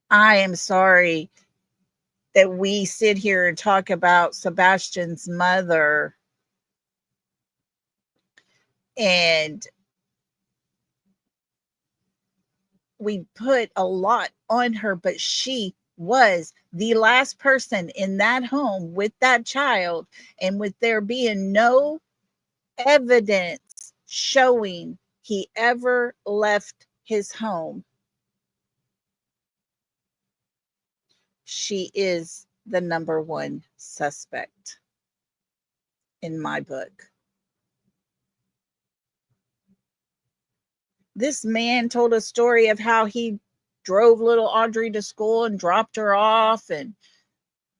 I am sorry that we sit here and talk about Sebastian's mother and we put a lot on her, but she was the last person in that home with that child, and with there being no evidence showing he ever left his home, she is the number one suspect in my book. This man told a story of how he drove little Audrii to school and dropped her off and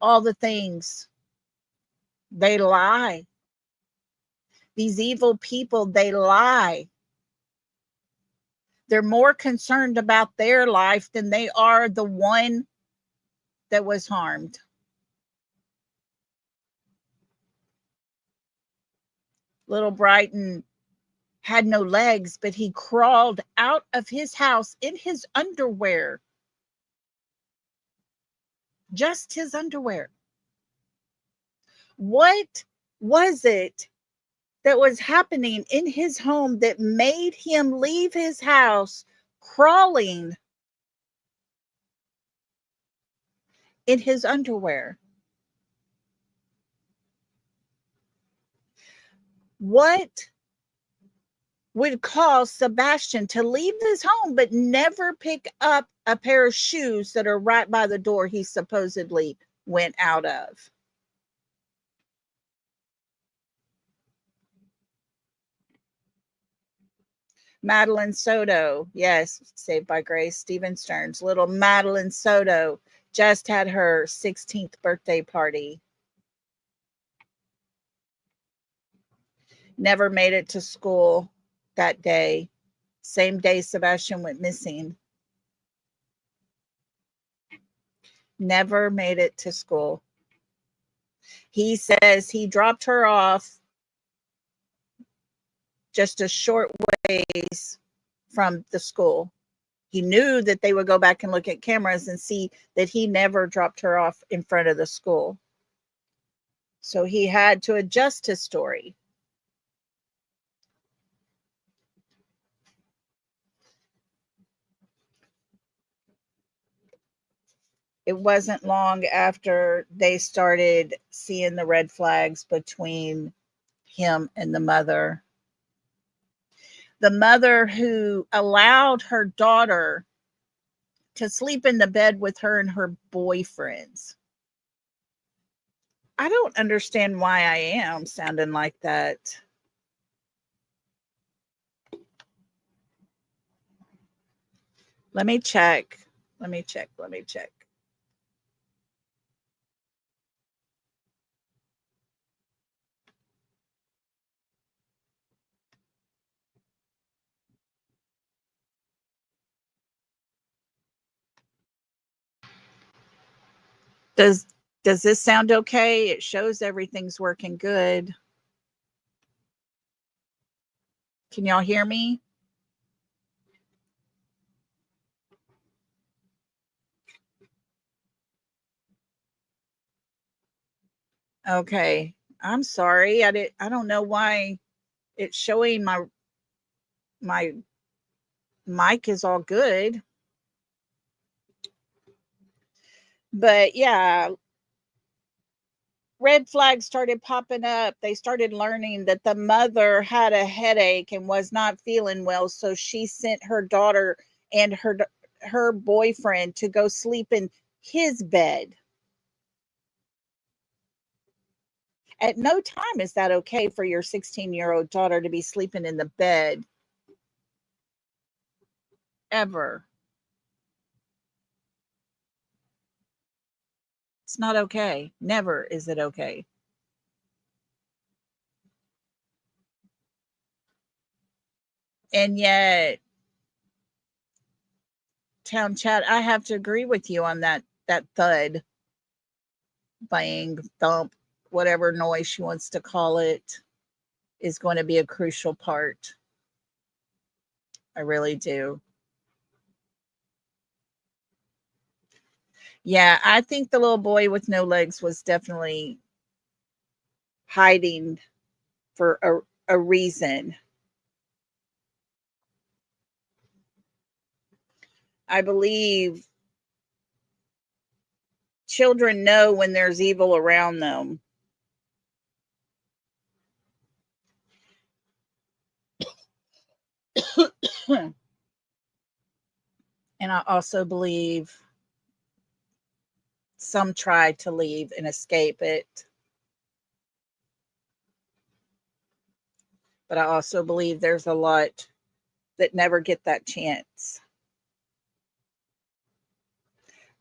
all the things. They lie. These evil people, they lie. They're more concerned about their life than they are the one that was harmed. Little Brighton had no legs, but he crawled out of his house in his underwear. Just his underwear. What was it that was happening in his home that made him leave his house crawling in his underwear? What would cause Sebastian to leave his home but never pick up a pair of shoes that are right by the door he supposedly went out of? Madeline Soto, yes, Saved by Grace, Stephen Stearns. Little Madeline Soto just had her 16th birthday party. Never made it to school that day. Same day Sebastian went missing. Never made it to school. He says he dropped her off just a short ways from the school. He knew that they would go back and look at cameras and see that he never dropped her off in front of the school. So he had to adjust his story. It wasn't long after they started seeing the red flags between him and the mother. The mother who allowed her daughter to sleep in the bed with her and her boyfriends. I don't understand why I am sounding like that. Let me check Let me check. Does this sound okay? It shows everything's working good. Can y'all hear me? Okay. I'm sorry. I don't know why it's showing my mic is all good. But yeah, red flags started popping up. They started learning that the mother had a headache and was not feeling well, so she sent her daughter and her boyfriend to go sleep in his bed. At no time is that okay for your 16-year-old daughter to be sleeping in the bed. Ever. It's not okay. Never is it okay. And yet, Town Chat, I have to agree with you on that thud, bang, thump, whatever noise she wants to call it, is going to be a crucial part. I really do. Yeah, I think the little boy with no legs was definitely hiding for a reason. I believe children know when there's evil around them. And I also believe some try to leave and escape it. But I also believe there's a lot that never get that chance.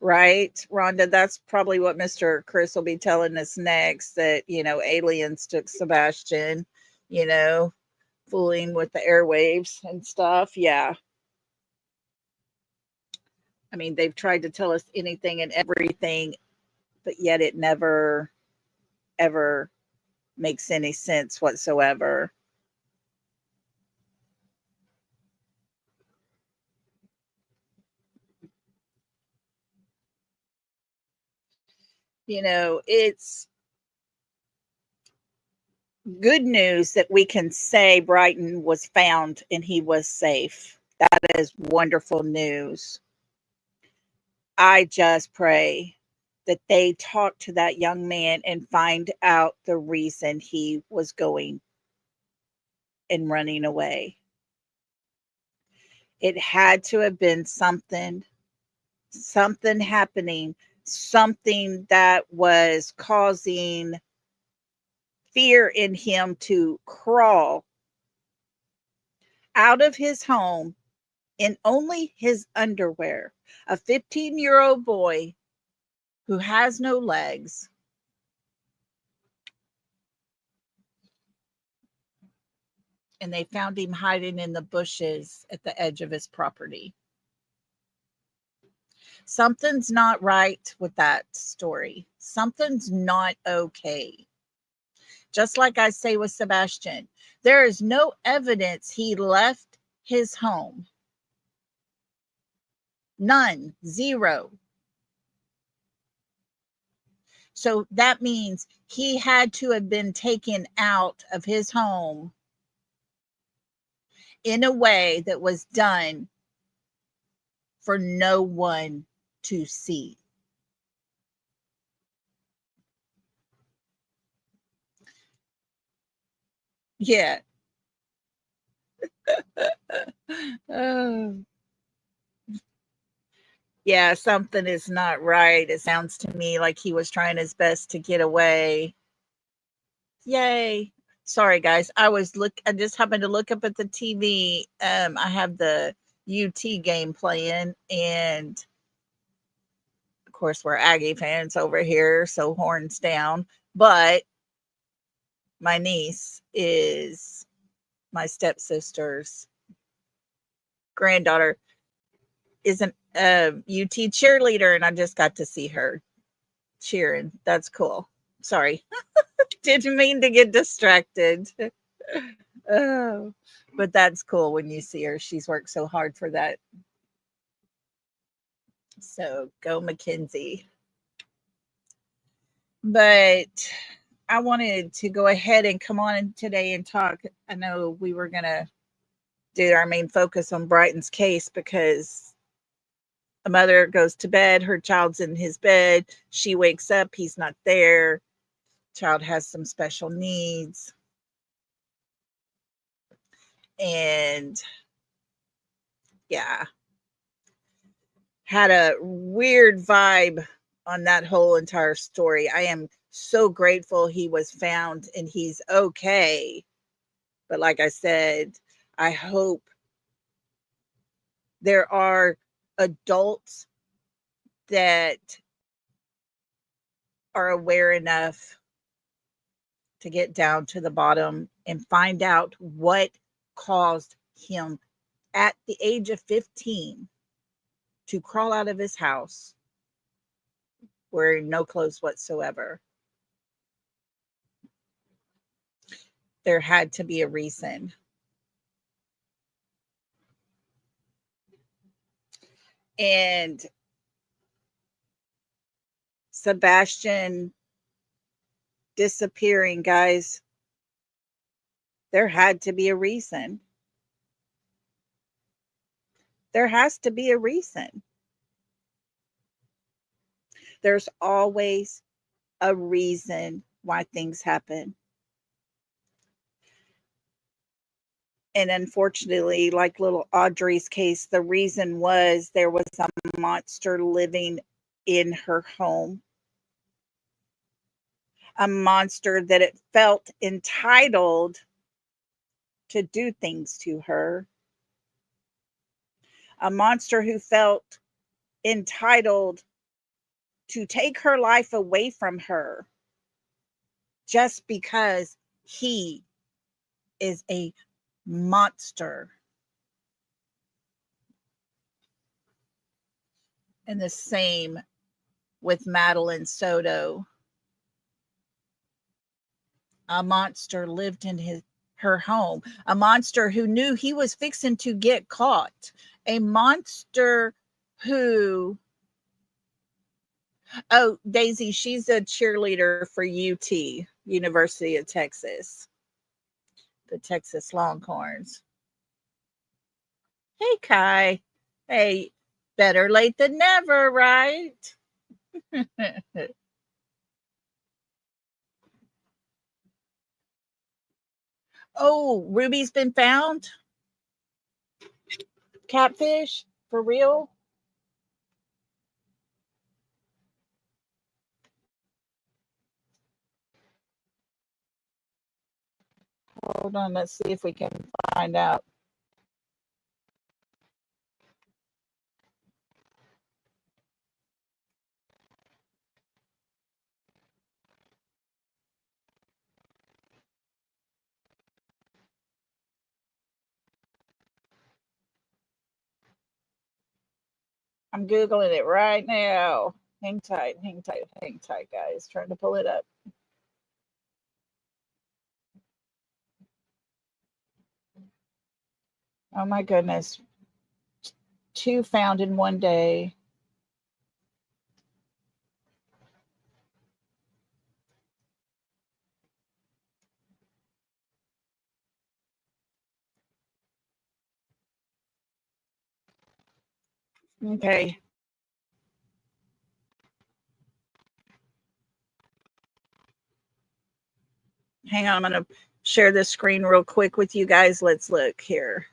Right, Rhonda? That's probably what Mr. Chris will be telling us next, that, aliens took Sebastian, fooling with the airwaves and stuff. Yeah. I mean, they've tried to tell us anything and everything, but yet it never, ever makes any sense whatsoever. It's good news that we can say Brighton was found and he was safe. That is wonderful news. I just pray that they talk to that young man and find out the reason he was going and running away. It had to have been something happening, something that was causing fear in him to crawl out of his home in only his underwear. A 15-year-old boy who has no legs. And they found him hiding in the bushes at the edge of his property. Something's not right with that story. Something's not okay. Just like I say with Sebastian, there is no evidence he left his home. None. Zero. So that means he had to have been taken out of his home in a way that was done for no one to see. Yeah. Oh. Yeah, something is not right. It sounds to me like he was trying his best to get away. Yay. Sorry guys. I just happened to look up at the TV. I have the UT game playing, and course, we're Aggie fans over here, so horns down. But my niece is my stepsister's granddaughter, is an UT cheerleader, and I just got to see her cheering. That's cool. Sorry. Didn't mean to get distracted. Oh, but that's cool when you see her. She's worked so hard for that. So go Mackenzie. But I wanted to go ahead and come on today and talk. I know we were going to do our main focus on Brighton's case because a mother goes to bed, her child's in his bed, she wakes up, he's not there, child has some special needs. And yeah, had a weird vibe on that whole entire story. I am so grateful he was found and he's okay. But like I said, I hope there are adults that are aware enough to get down to the bottom and find out what caused him at the age of 15 to crawl out of his house wearing no clothes whatsoever. There had to be a reason. And Sebastian disappearing, guys, there had to be a reason. There has to be a reason. There's always a reason why things happen. And unfortunately, like little Audrii's case, the reason was there was a monster living in her home. A monster that it felt entitled to do things to her. A monster who felt entitled to take her life away from her just because he is a monster. And the same with Madeline Soto. A monster lived in her home. A monster who knew he was fixing to get caught. A monster who... Oh, Daisy, she's a cheerleader for UT, University of Texas. The Texas Longhorns. Hey, Kai. Hey, better late than never, right? Oh, Ruby's been found? Catfish? For real? Hold on, let's see if we can find out. I'm Googling it right now. Hang tight, guys. Trying to pull it up. Oh my goodness. 2 found in one day. Okay. Hang on, I'm going to share this screen real quick with you guys. Let's look here.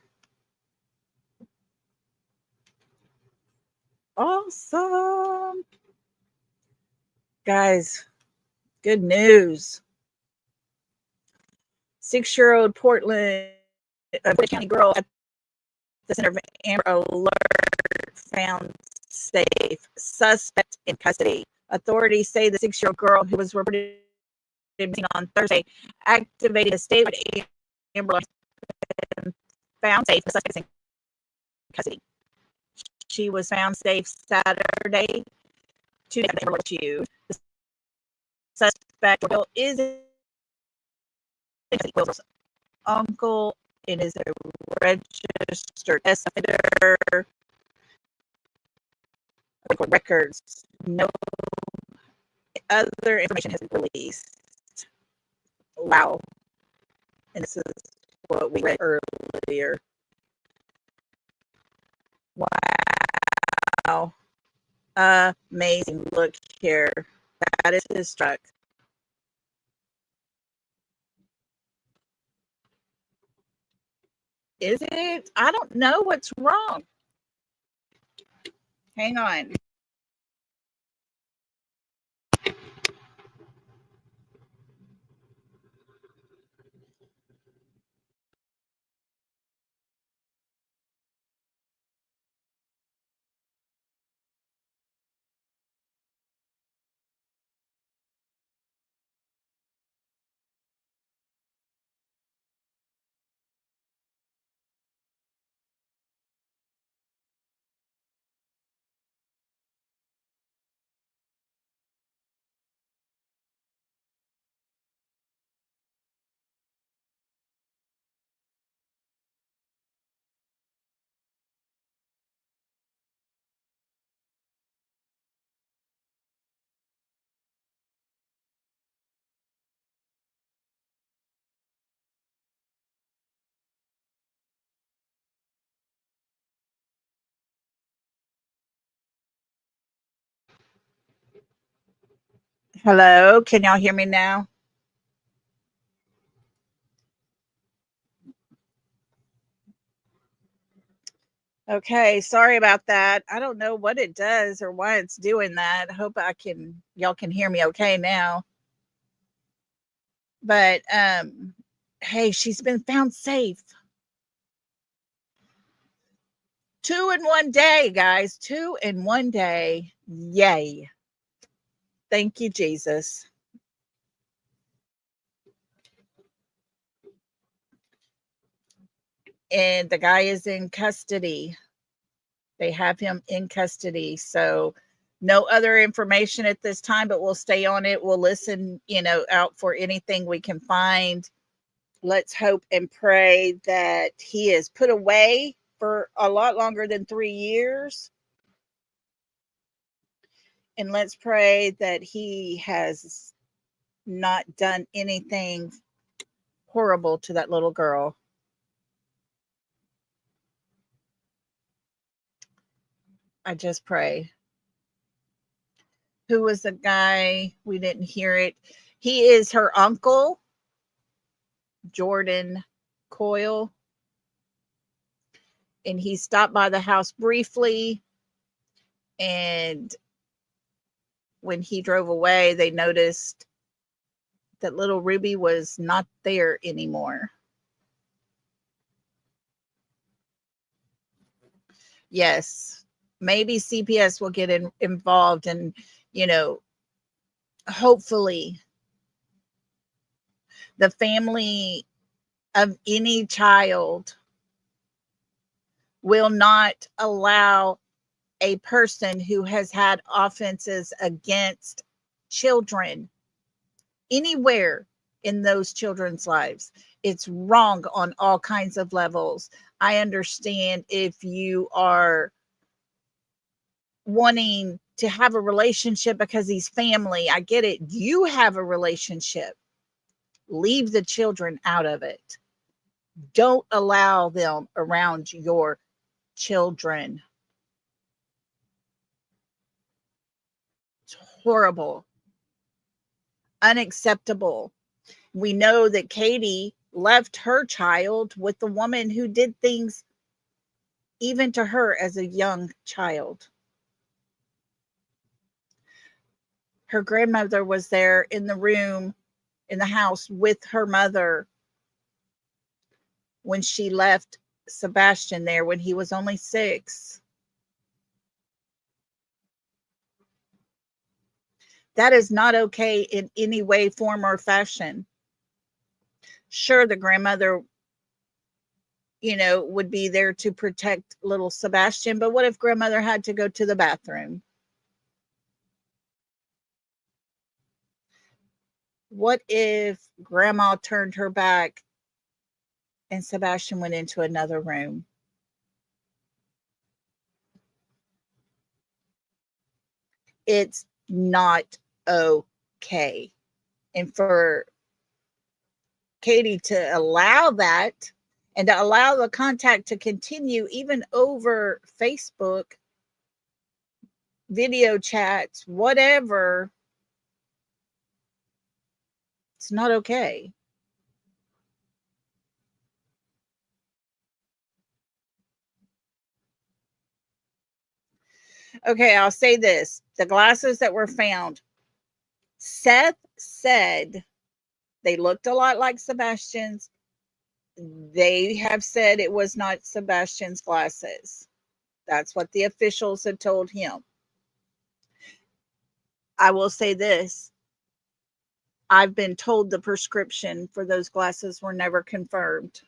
Awesome. Guys, good news. 6-year-old Portland County girl at the center of Amber Alert found safe. Suspect in custody. Authorities say the 6-year-old girl who was reported missing on Thursday activated a statewide ambulance and found safe. The suspect is in custody. She was found safe Saturday. 2 days after the The suspect is Will's uncle and is a registered sex offender. Records. No other information has been released. Wow. And this is what we read earlier. Wow. Amazing. Look here. That is his truck. Is it? I don't know what's wrong. Hang on. Hello, can y'all hear me now? Okay, sorry about that. I don't know what it does or why it's doing that. I hope y'all can hear me okay now. But hey, she's been found safe. 2 in 1 day, guys. 2 in 1 day. Yay. Thank you, Jesus. And the guy is in custody. They have him in custody. So no other information at this time, but we'll stay on it. We'll listen, out for anything we can find. Let's hope and pray that he is put away for a lot longer than 3 years. And let's pray that he has not done anything horrible to that little girl. I just pray. Who was the guy? We didn't hear it. He is her uncle, Jordan Coyle. And he stopped by the house briefly. And when he drove away, they noticed that little Ruby was not there anymore. Yes, maybe CPS will get involved and, hopefully the family of any child will not allow a person who has had offenses against children anywhere in those children's lives. It's wrong on all kinds of levels. I understand if you are wanting to have a relationship because he's family. I get it. You have a relationship. Leave the children out of it. Don't allow them around your children. It's horrible. Unacceptable. We know that Katie left her child with the woman who did things even to her as a young child. Her grandmother was there in the room, in the house with her mother when she left Sebastian there when he was only 6. That is not okay in any way, form, or fashion. Sure, the grandmother, would be there to protect little Sebastian, but what if grandmother had to go to the bathroom? What if grandma turned her back and Sebastian went into another room? It's not okay. And for Katie to allow that and to allow the contact to continue even over Facebook, video chats, whatever, it's not okay. Okay, I'll say this. The glasses that were found, Seth said they looked a lot like Sebastian's. They have said it was not Sebastian's glasses. That's what the officials had told him. I will say this. I've been told the prescription for those glasses were never confirmed.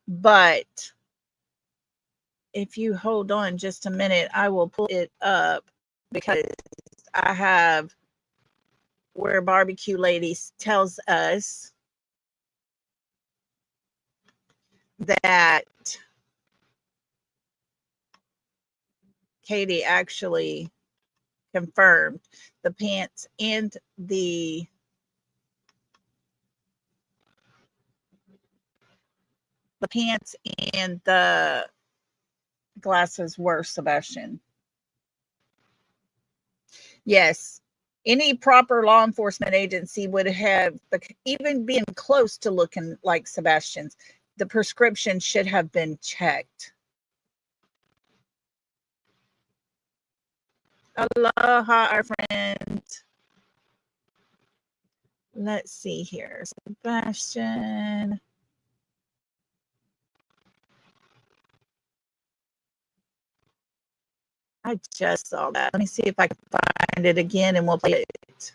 But if you hold on just a minute, I will pull it up because I have where Barbecue Ladies tells us that Katie actually confirmed the pants and the glasses were Sebastian. Yes, any proper law enforcement agency would have even been close to looking like Sebastian's. The prescription should have been checked. Aloha, our friend. Let's see here. Sebastian. I just saw that. Let me see if I can find it again and we'll play it.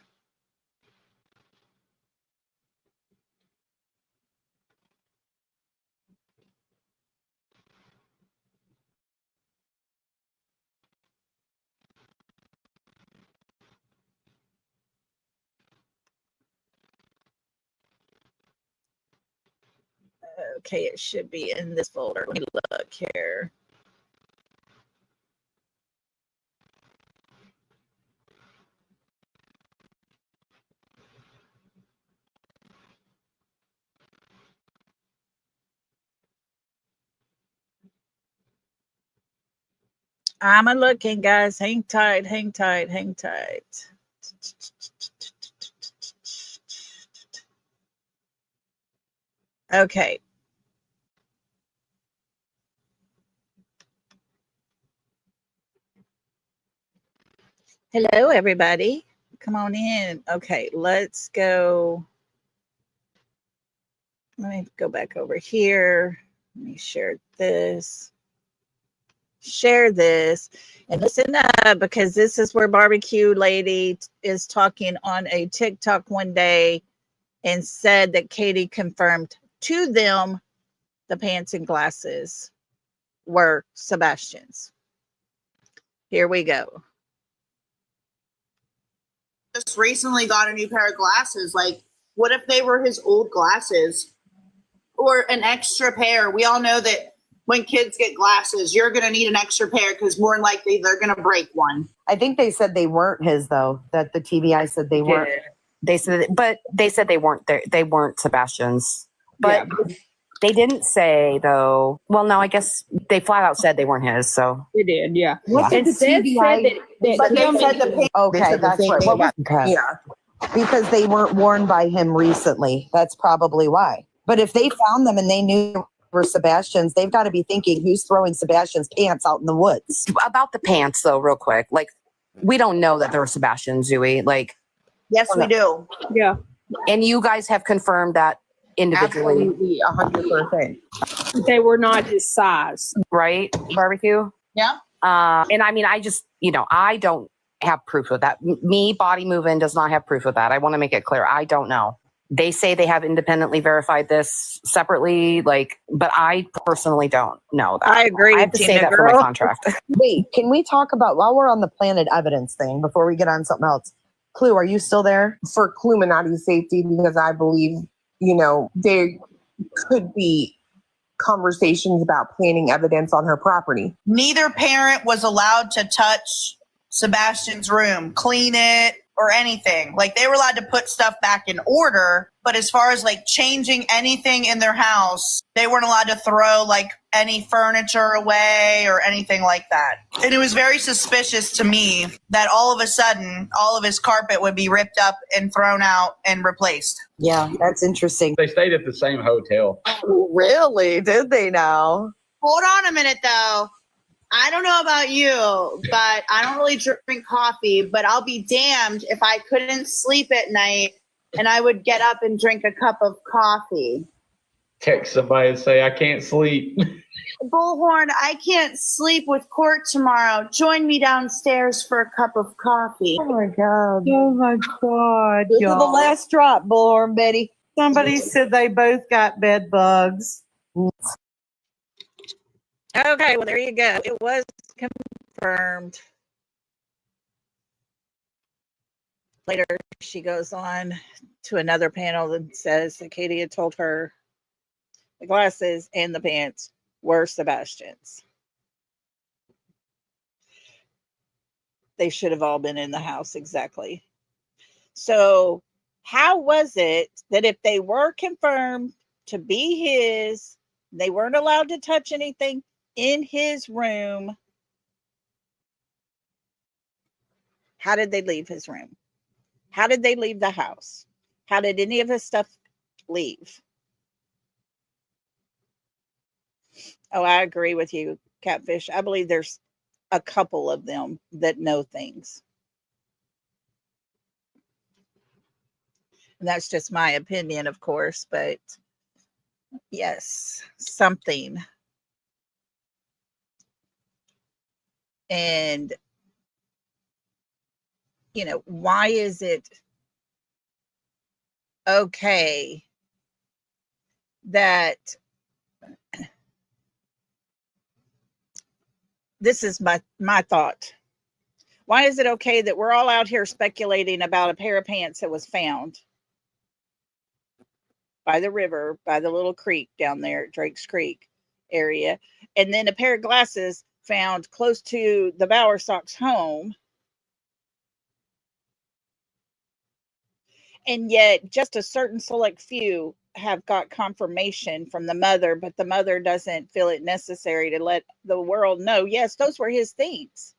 Okay, it should be in this folder. Let me look here. I'm a looking, guys. Hang tight, hang tight, hang tight. Okay. Hello, everybody. Come on in. Okay, let's go. Let me go back over here. Let me share this. Share this and listen up, because this is where Barbecue Lady is talking on a TikTok one day and said that Katie confirmed to them the pants and glasses were Sebastian's. Here we go. Just recently got a new pair of glasses. Like, what if they were his old glasses or an extra pair? We all know that when kids get glasses, you're going to need an extra pair because more than likely they're going to break one. I think they said they weren't his, though, that the TBI said they weren't. They said they weren't there. They weren't Sebastian's. But they didn't say, though. Well, no, I guess they flat out said they weren't his. So they did, yeah. And Seth said that But they said the okay, that's right. Okay. Yeah. Because they weren't worn by him recently. That's probably why. But if they found them and they knew they were Sebastian's, they've got to be thinking, who's throwing Sebastian's pants out in the woods? About the pants, though, real quick. Like, we don't know that they're Sebastian's, do we? Like, yes, we do. Yeah. And you guys have confirmed that individually. Absolutely, 100%. They were not his size. Right? Barbecue? Yeah. And I mean, I just, I don't have proof of that. Me, Body Move In, does not have proof of that. I want to make it clear. I don't know. They say they have independently verified this separately, but I personally don't know that. I agree. I have to say Gina that for my girl. contract. Wait, can we talk about, while we're on the planted evidence thing, before we get on something else? Clue, are you still there? For Cluminati's safety, because I believe, there could be conversations about planting evidence on her property. Neither parent was allowed to touch Sebastian's room, clean it, or anything. Like, they were allowed to put stuff back in order, but as far as like changing anything in their house, they weren't allowed to throw like any furniture away or anything like that. And it was very suspicious to me that all of a sudden, all of his carpet would be ripped up and thrown out and replaced. Yeah, that's interesting. They stayed at the same hotel. Really? Did they now? Hold on a minute, though. I don't know about you, but I don't really drink coffee, but I'll be damned if I couldn't sleep at night and I would get up and drink a cup of coffee. Text somebody and say, I can't sleep. Bullhorn, I can't sleep with court tomorrow. Join me downstairs for a cup of coffee. Oh my God. Oh my God, This is the y'all. last drop, Bullhorn Betty. Somebody said they both got bed bugs. Okay, well, there you go. It was confirmed. Later, she goes on to another panel and says that Katie had told her the glasses and the pants were Sebastian's. They should have all been in the house, exactly. So, how was it that if they were confirmed to be his, they weren't allowed to touch anything in his room? How did they leave his room? How did they leave the house? How did any of his stuff leave? Oh, I agree with you, Catfish. I believe there's a couple of them that know things. And that's just my opinion, of course, but yes, something. And, why is it okay that this is my thought. Why is it okay that we're all out here speculating about a pair of pants that was found by the river, by the little creek down there at Drake's Creek area, and then a pair of glasses found close to the Bowersock's home, and yet just a certain select few have got confirmation from the mother, but the mother doesn't feel it necessary to let the world know, yes, those were his things.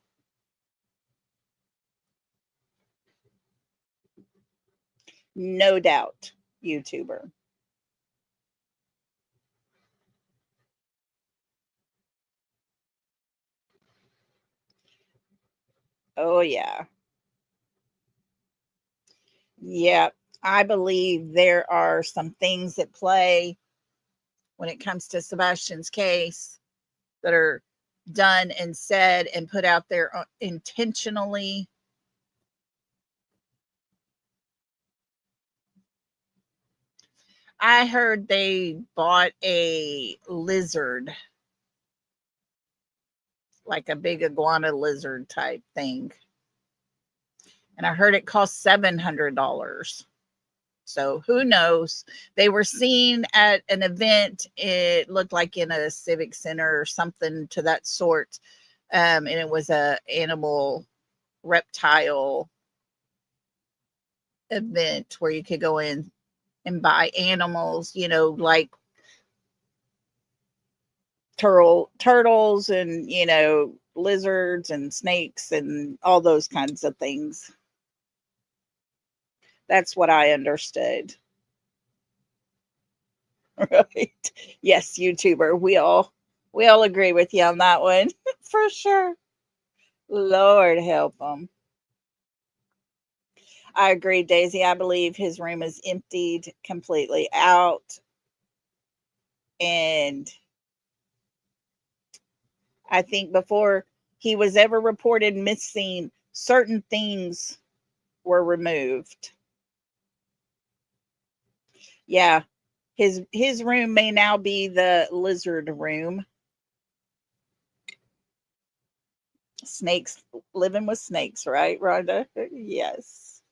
No doubt, YouTuber. Oh, yeah. Yeah, I believe there are some things at play when it comes to Sebastian's case that are done and said and put out there intentionally. I heard they bought a lizard, like a big iguana lizard type thing. And I heard it cost $700. So who knows? They were seen at an event. It looked like in a civic center or something to that sort. And it was a animal reptile event where you could go in and buy animals, like turtles and, lizards and snakes and all those kinds of things. That's what I understood. Right. Yes, YouTuber. We all agree with you on that one. For sure. Lord help him. I agree, Daisy. I believe his room is emptied completely out. And I think before he was ever reported missing, certain things were removed. Yeah, his room may now be the lizard room. Snakes, living with snakes, right, Rhonda? Yes.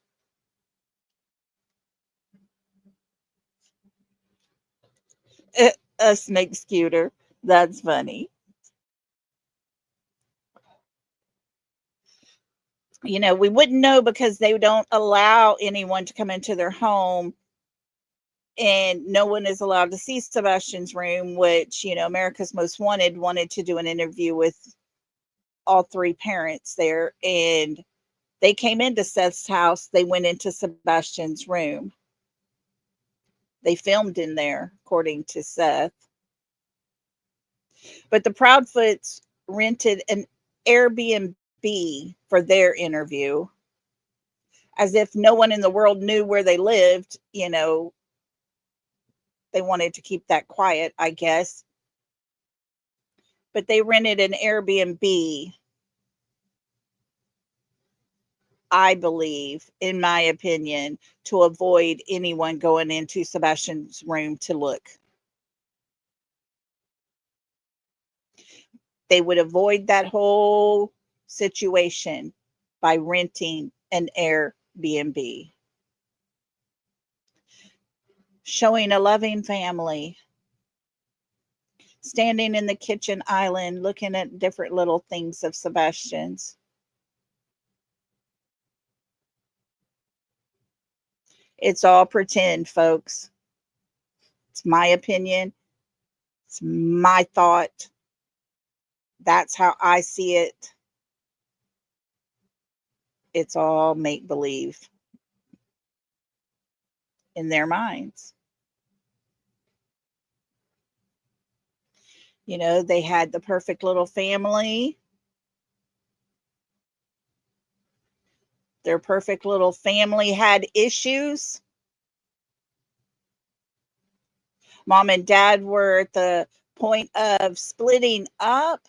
A snake scooter. That's funny. You know, we wouldn't know because they don't allow anyone to come into their home, and no one is allowed to see Sebastian's room, which, you know, America's Most Wanted wanted to do an interview with all three parents there, and they came into Seth's house. They went into Sebastian's room. They filmed in there, according to Seth. But the Proudfoots rented an Airbnb for their interview, as if no one in the world knew where they lived. You know, they wanted to keep that quiet, I guess. But they rented an Airbnb, I believe, in my opinion, to avoid anyone going into Sebastian's room to look. They would avoid that whole situation by renting an Airbnb. Showing a loving family, standing in the kitchen island, looking at different little things of Sebastian's. It's all pretend, folks. It's my opinion. It's my thought. That's how I see it. It's all make believe in their minds. You know, they had the perfect little family. Their perfect little family had issues. Mom and dad were at the point of splitting up.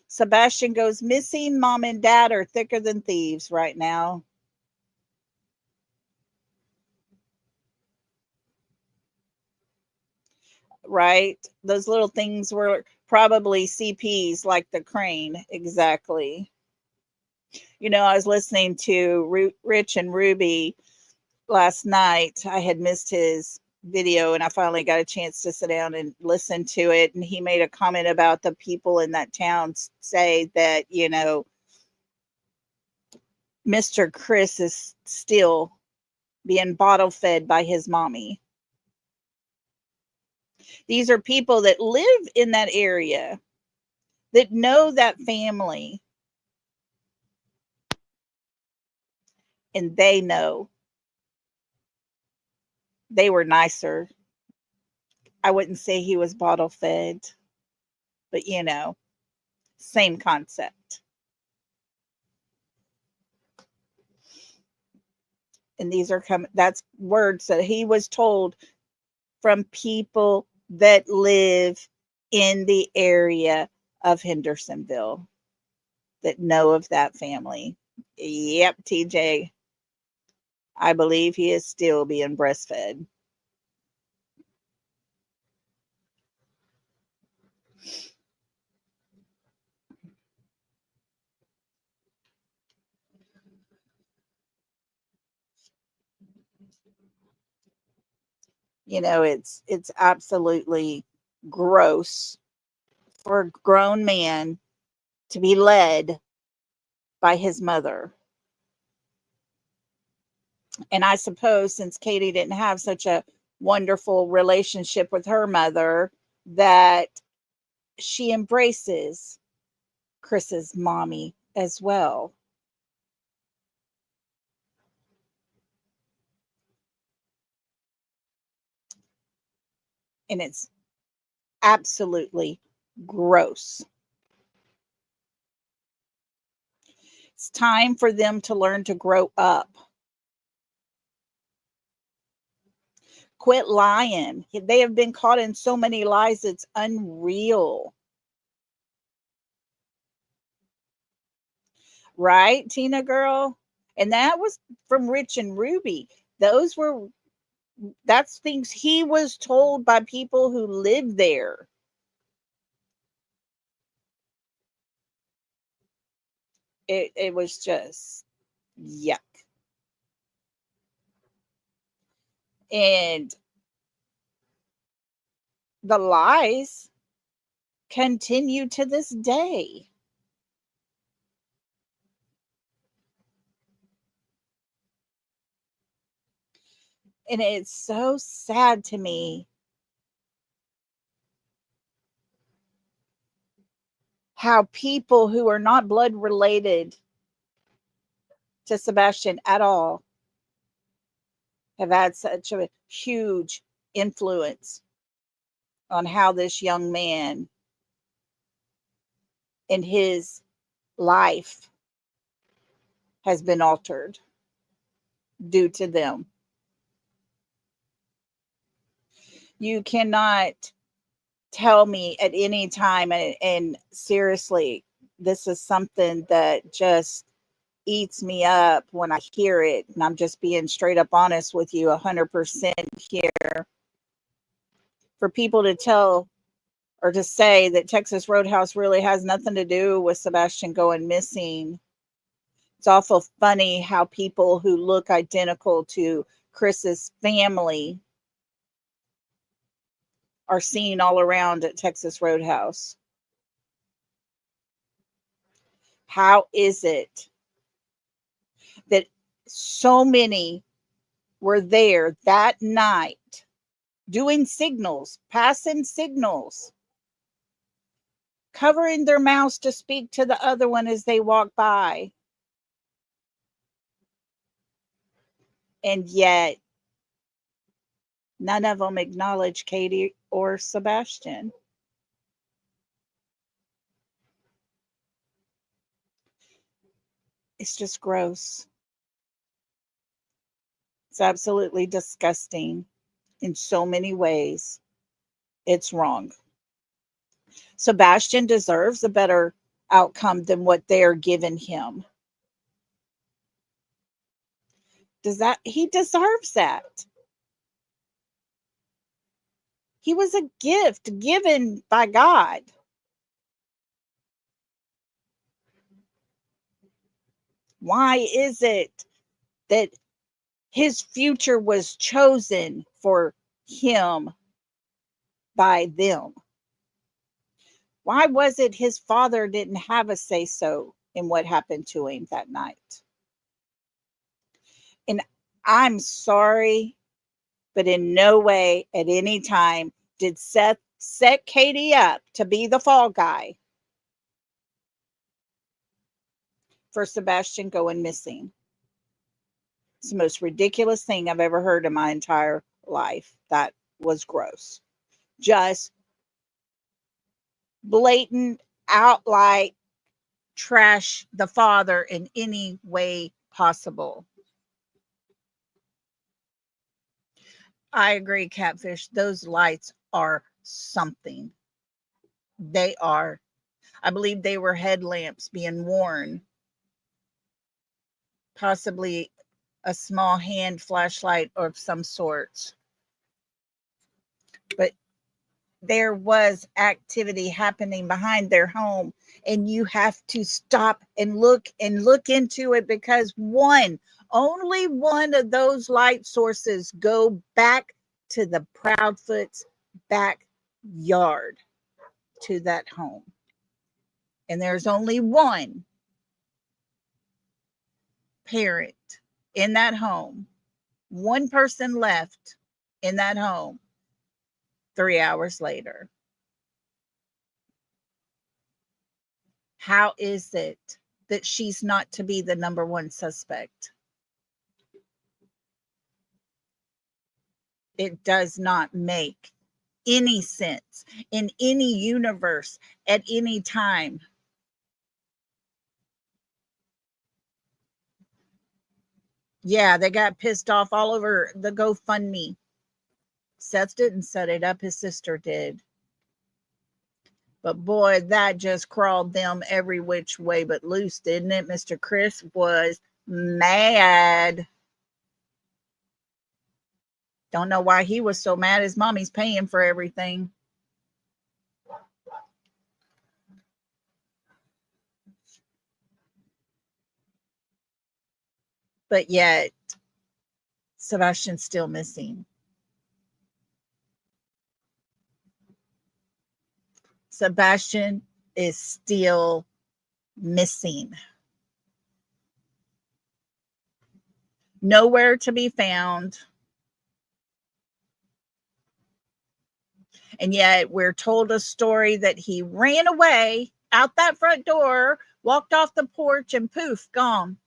Sebastian goes missing. Mom and dad are thicker than thieves right now. Right? Those little things were probably CPs, like the crane. Exactly. You know, I was listening to Rich and Ruby last night. I had missed his video, and I finally got a chance to sit down and listen to it. And he made a comment about the people in that town say that, you know, Mr. Chris is still being bottle fed by his mommy. These are people that live in that area, that know that family, and they know they were nicer. I wouldn't say he was bottle fed, but you know, same concept. And these are that's words that he was told from people that live in the area of Hendersonville, that know of that family. Yep, TJ, I believe he is still being breastfed. You know, it's absolutely gross for a grown man to be led by his mother. And I suppose since Katie didn't have such a wonderful relationship with her mother, that she embraces Chris's mommy as well. And it's absolutely gross. It's time for them to learn to grow up. Quit lying. They have been caught in so many lies, it's unreal. Right, Tina girl? And that was from Rich and Ruby. Those were, that's things he was told by people who lived there. It was just yuck. And the lies continue to this day. And it's so sad to me how people who are not blood related to Sebastian at all have had such a huge influence on how this young man and his life has been altered due to them. You cannot tell me at any time, and seriously, this is something that just eats me up when I hear it, and I'm just being straight up honest with you 100% here. For people to tell or to say that Texas Roadhouse really has nothing to do with Sebastian going missing. It's awful funny how people who look identical to Chris's family are seen all around at Texas Roadhouse. How is it that so many were there that night doing signals, passing signals, covering their mouths to speak to the other one as they walk by? And yet, none of them acknowledge Katie or Sebastian. It's just gross. It's absolutely disgusting in so many ways. It's wrong. Sebastian deserves a better outcome than what they're giving him. He deserves that. He was a gift given by God. Why is it that his future was chosen for him by them? Why was it his father didn't have a say so in what happened to him that night? And I'm sorry, but in no way at any time did Seth set Katie up to be the fall guy for Sebastian going missing. It's the most ridiculous thing I've ever heard in my entire life. That was gross. Just blatant, outright trash the father in any way possible. I agree, Catfish. Those lights are something. They are. I believe they were headlamps being worn. Possibly a small hand flashlight of some sorts. But there was activity happening behind their home, and you have to stop and look into it, because only one of those light sources go back to the Proudfoot's backyard to that home. And there's only one parent in that home, one person left in that home 3 hours later. How is it that she's not to be the number one suspect? It does not make any sense in any universe at any time. Yeah, they got pissed off all over the GoFundMe. Seth didn't set it up, his sister did. But boy, that just crawled them every which way but loose, didn't it? Mr. Chris was mad. Don't know why he was so mad. His mommy's paying for everything. But yet, Sebastian's still missing. Sebastian is still missing. Nowhere to be found. And yet we're told a story that he ran away out that front door, walked off the porch, and poof, gone.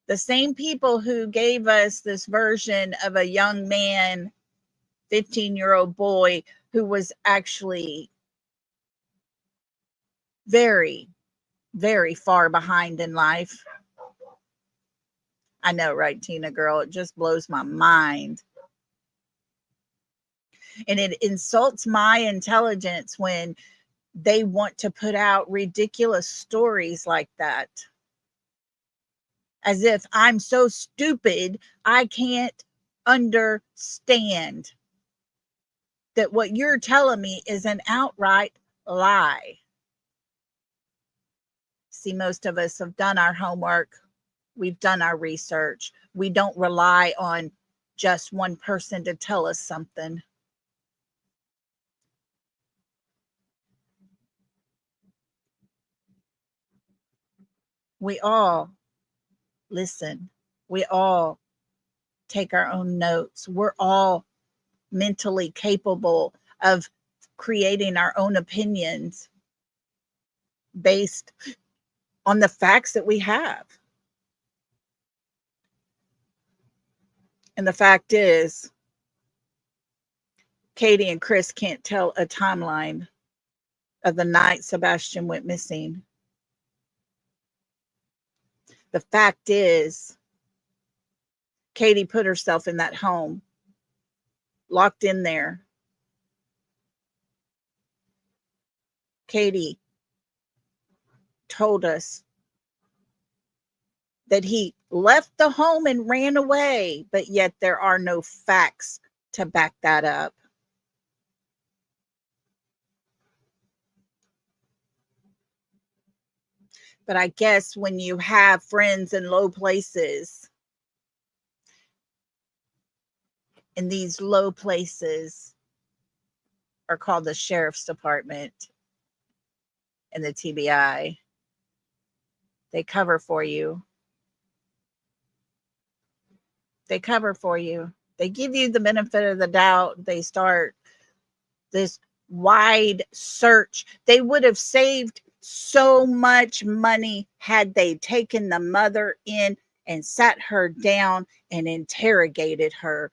The same people who gave us this version of a young man, 15-year-old boy, who was actually very, very far behind in life. I know, right, Tina girl? It just blows my mind. And it insults my intelligence when they want to put out ridiculous stories like that. As if I'm so stupid, I can't understand that what you're telling me is an outright lie. See, most of us have done our homework. We've done our research. We don't rely on just one person to tell us something. We all listen. We all take our own notes. We're all mentally capable of creating our own opinions based on the facts that we have. And the fact is, Katie and Chris can't tell a timeline of the night Sebastian went missing. The fact is, Katie put herself in that home, locked in there. Katie told us that he left the home and ran away, but yet there are no facts to back that up. But I guess when you have friends in low places, and these low places are called the sheriff's department and the TBI, they cover for you. They cover for you. They give you the benefit of the doubt. They start this wide search. They would have saved so much money had they taken the mother in and sat her down and interrogated her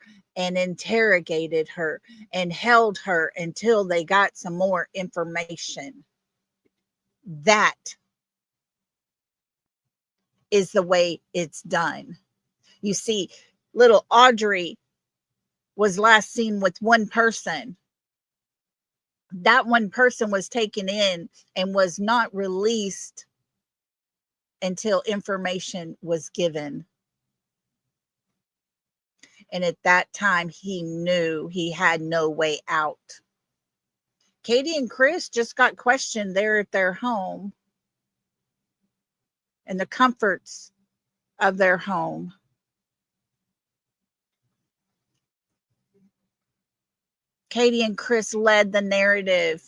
and held her until they got some more information. That is the way it's done. You see, little Audrii was last seen with one person. That one person was taken in and was not released until information was given. And at that time, he knew he had no way out. Katie and Chris just got questioned there at their home and the comforts of their home. Katie and Chris led the narrative,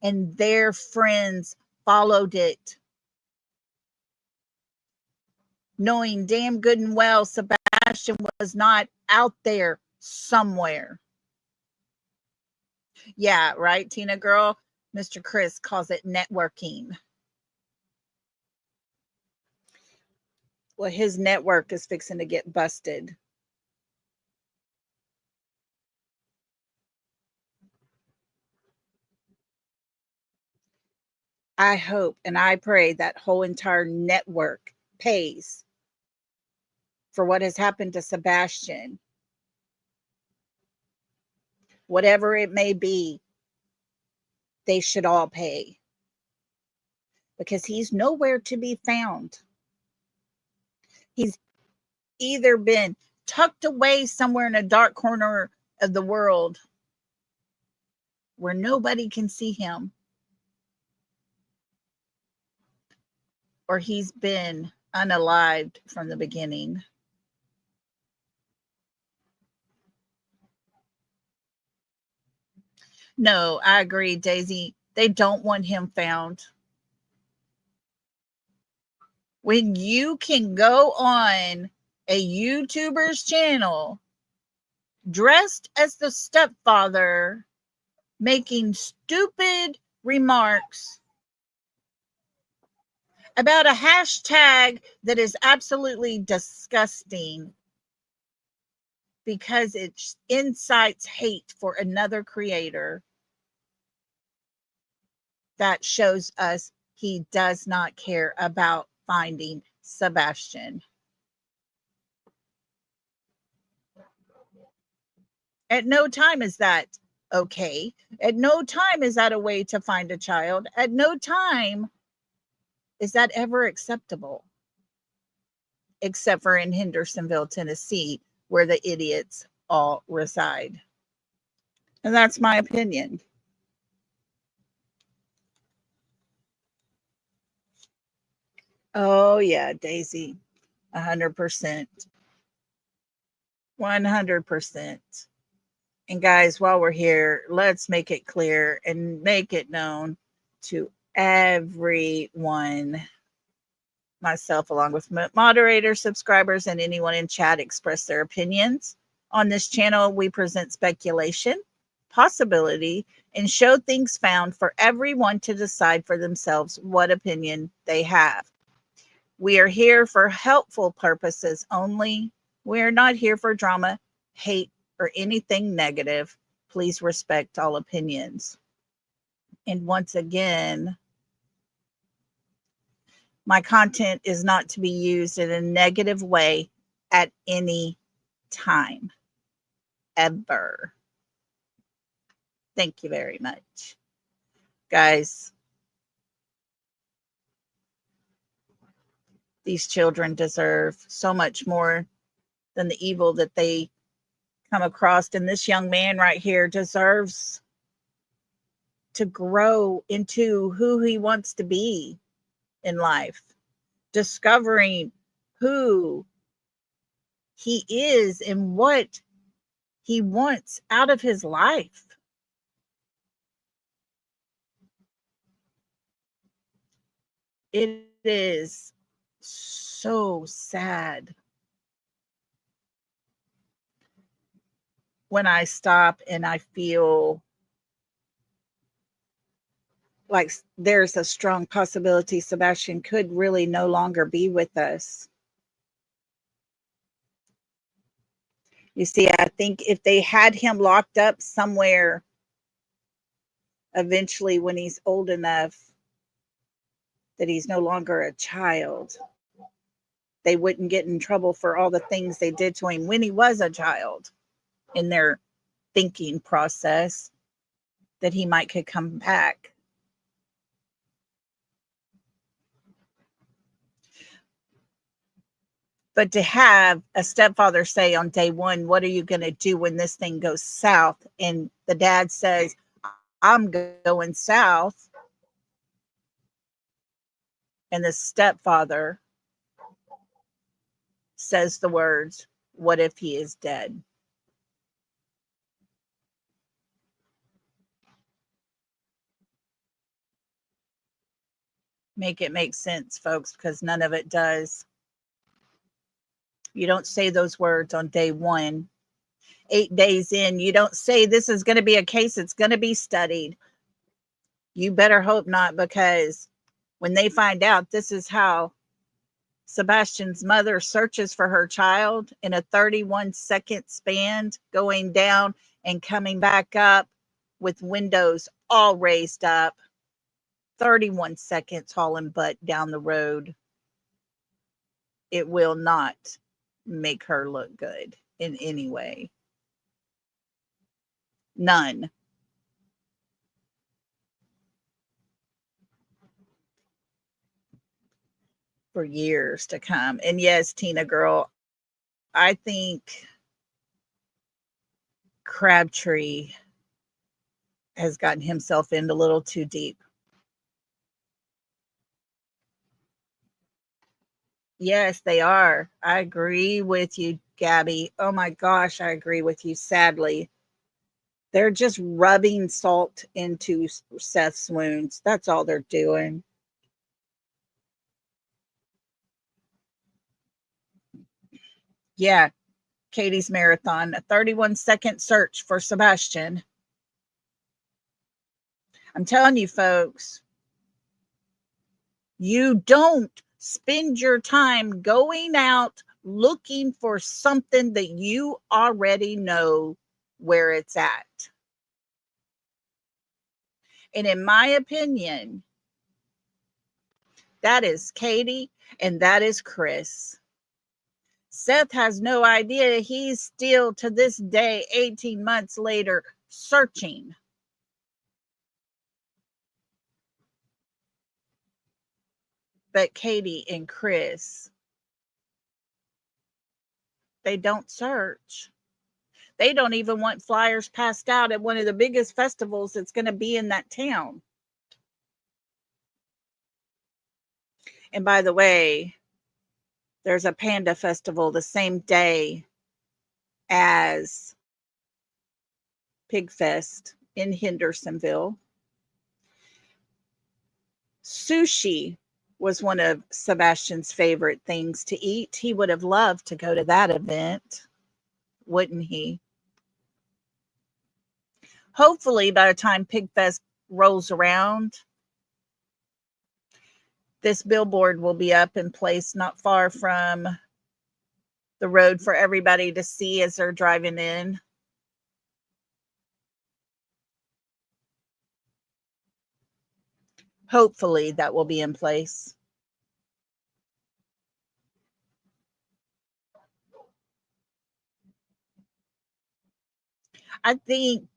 and their friends followed it, knowing damn good and well Sebastian was not out there somewhere. Yeah, right, Tina girl? Mr. Chris calls it networking. Well, his network is fixing to get busted. I hope and I pray that whole entire network pays for what has happened to Sebastian whatever it may be, they should all pay, because he's nowhere to be found. He's either been tucked away somewhere in a dark corner of the world where nobody can see him, or he's been unalived from the beginning. No, I agree, Daisy. They don't want him found. When you can go on a YouTuber's channel dressed as the stepfather, making stupid remarks about a hashtag that is absolutely disgusting because it incites hate for another creator, that shows us he does not care about finding Sebastian. At no time is that okay. At no time is that a way to find a child. At no time is that ever acceptable, except for in Hendersonville, Tennessee, where the idiots all reside. And that's my opinion. Oh, yeah, Daisy, 100%. 100%. And guys, while we're here, let's make it clear and make it known to everyone, myself along with moderators, subscribers, and anyone in chat, express their opinions. On this channel, we present speculation, possibility, and show things found for everyone to decide for themselves what opinion they have. We are here for helpful purposes only. We are not here for drama, hate, or anything negative. Please respect all opinions. And once again, my content is not to be used in a negative way at any time, ever. Thank you very much. Guys, these children deserve so much more than the evil that they come across. And this young man right here deserves to grow into who he wants to be in life, discovering who he is and what he wants out of his life. It is so sad when I stop and I feel like there's a strong possibility Sebastian could really no longer be with us. You see, I think if they had him locked up somewhere, eventually when he's old enough that he's no longer a child, they wouldn't get in trouble for all the things they did to him when he was a child in their thinking process, that he might could come back. But to have a stepfather say on day one, what are you going to do when this thing goes south? And the dad says, I'm going south. And the stepfather says the words, what if he is dead? Make it make sense, folks, because none of it does. You don't say those words on day one. 8 days in, you don't say this is going to be a case it's going to be studied. You better hope not, because when they find out this is how Sebastian's mother searches for her child in a 31-second span, going down and coming back up with windows all raised up, 31 seconds hauling butt down the road, it will not make her look good in any way. None. For years to come. And yes, Tina girl, I think Crabtree has gotten himself in a little too deep. Yes, they are. I agree with you, Gabby. Oh my gosh, I agree with you, sadly. They're just rubbing salt into Seth's wounds. That's all they're doing. Yeah, Katie's Marathon, a 31-second search for Sebastian. I'm telling you, folks, you don't spend your time going out looking for something that you already know where it's at. And in my opinion, that is Katie and that is Chris. Seth has no idea he's still to this day, 18 months later, searching. But Katie and Chris, they don't search. They don't even want flyers passed out at one of the biggest festivals that's going to be in that town. And by the way, there's a panda festival the same day as Pig Fest in Hendersonville. Sushi was one of Sebastian's favorite things to eat. He would have loved to go to that event, wouldn't he? Hopefully, by the time Pig Fest rolls around, this billboard will be up in place not far from the road for everybody to see as they're driving in. Hopefully that will be in place. I think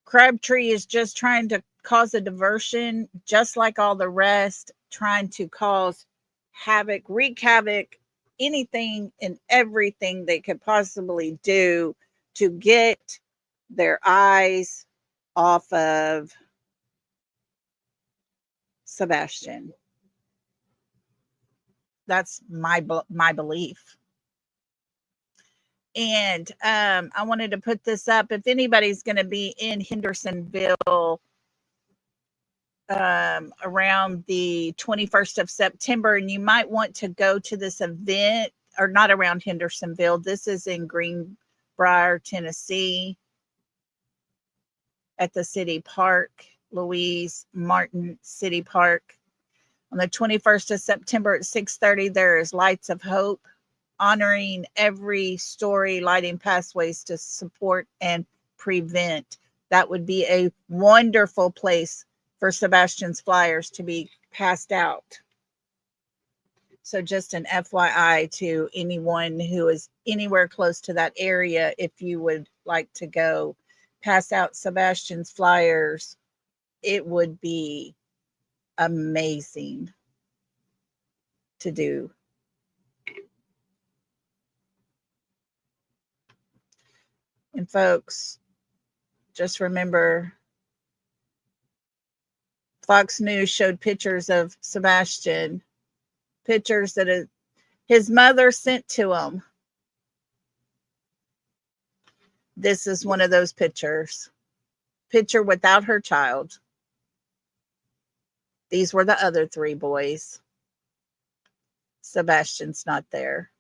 Crabtree is just trying to cause a diversion, just like all the rest, trying to cause havoc, wreak havoc, anything and everything they could possibly do to get their eyes off of Sebastian. That's my belief. And I wanted to put this up. If anybody's going to be in Hendersonville around the 21st of September, and you might want to go to this event, or not around Hendersonville. This is in Greenbrier, Tennessee, at the City Park, Louise Martin City Park. On the 21st of September at 6:30, there is Lights of Hope, honoring every story, lighting pathways to support and prevent. That would be a wonderful place for Sebastian's flyers to be passed out. So just an FYI to anyone who is anywhere close to that area, if you would like to go pass out Sebastian's flyers, it would be amazing to do. And folks, just remember, Fox News showed pictures of Sebastian, pictures that his mother sent to him. This is one of those pictures. Picture without her child. These were the other three boys. Sebastian's not there.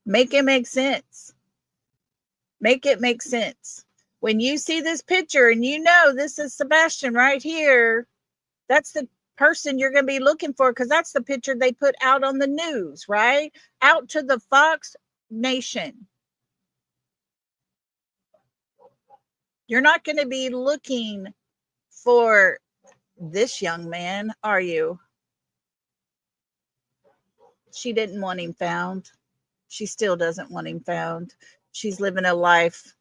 Make it make sense. Make it make sense. When you see this picture and you know this is Sebastian right here, that's the person you're going to be looking for, because that's the picture they put out on the news, right? Out to the Fox Nation. You're not going to be looking for this young man, are you? She didn't want him found. She still doesn't want him found. She's living a life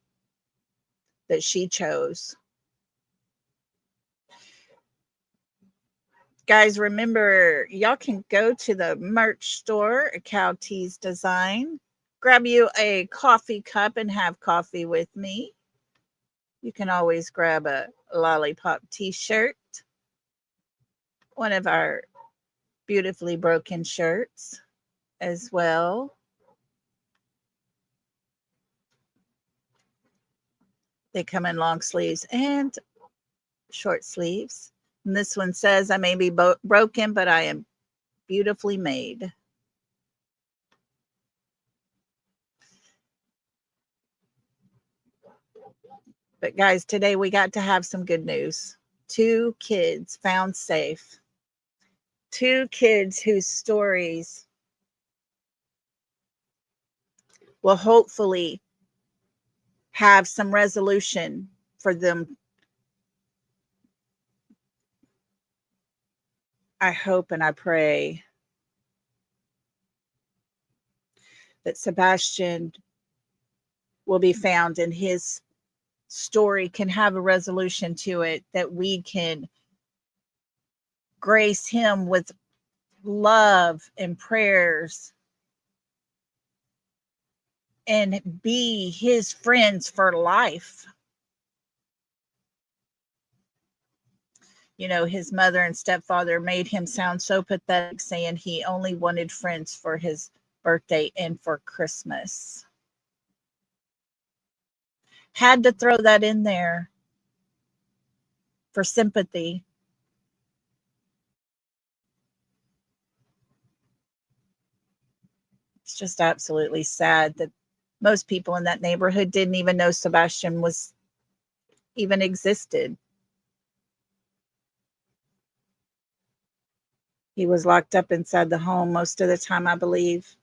that she chose. Guys, remember, y'all can go to the merch store, Cow Tees Design. Grab you a coffee cup and have coffee with me. You can always grab a lollipop t-shirt, one of our beautifully broken shirts as well. They come in long sleeves and short sleeves. And this one says, I may be broken, but I am beautifully made. But guys, today we got to have some good news. 2 kids found safe. 2 kids whose stories will hopefully have some resolution for them. I hope and I pray that Sebastian will be found and his story can have a resolution to it, that we can grace him with love and prayers and be his friends for life. You know, his mother and stepfather made him sound so pathetic, saying he only wanted friends for his birthday and for Christmas. Had to throw that in there for sympathy. It's just absolutely sad that most people in that neighborhood didn't even know Sebastian was even existed. He was locked up inside the home most of the time, I believe.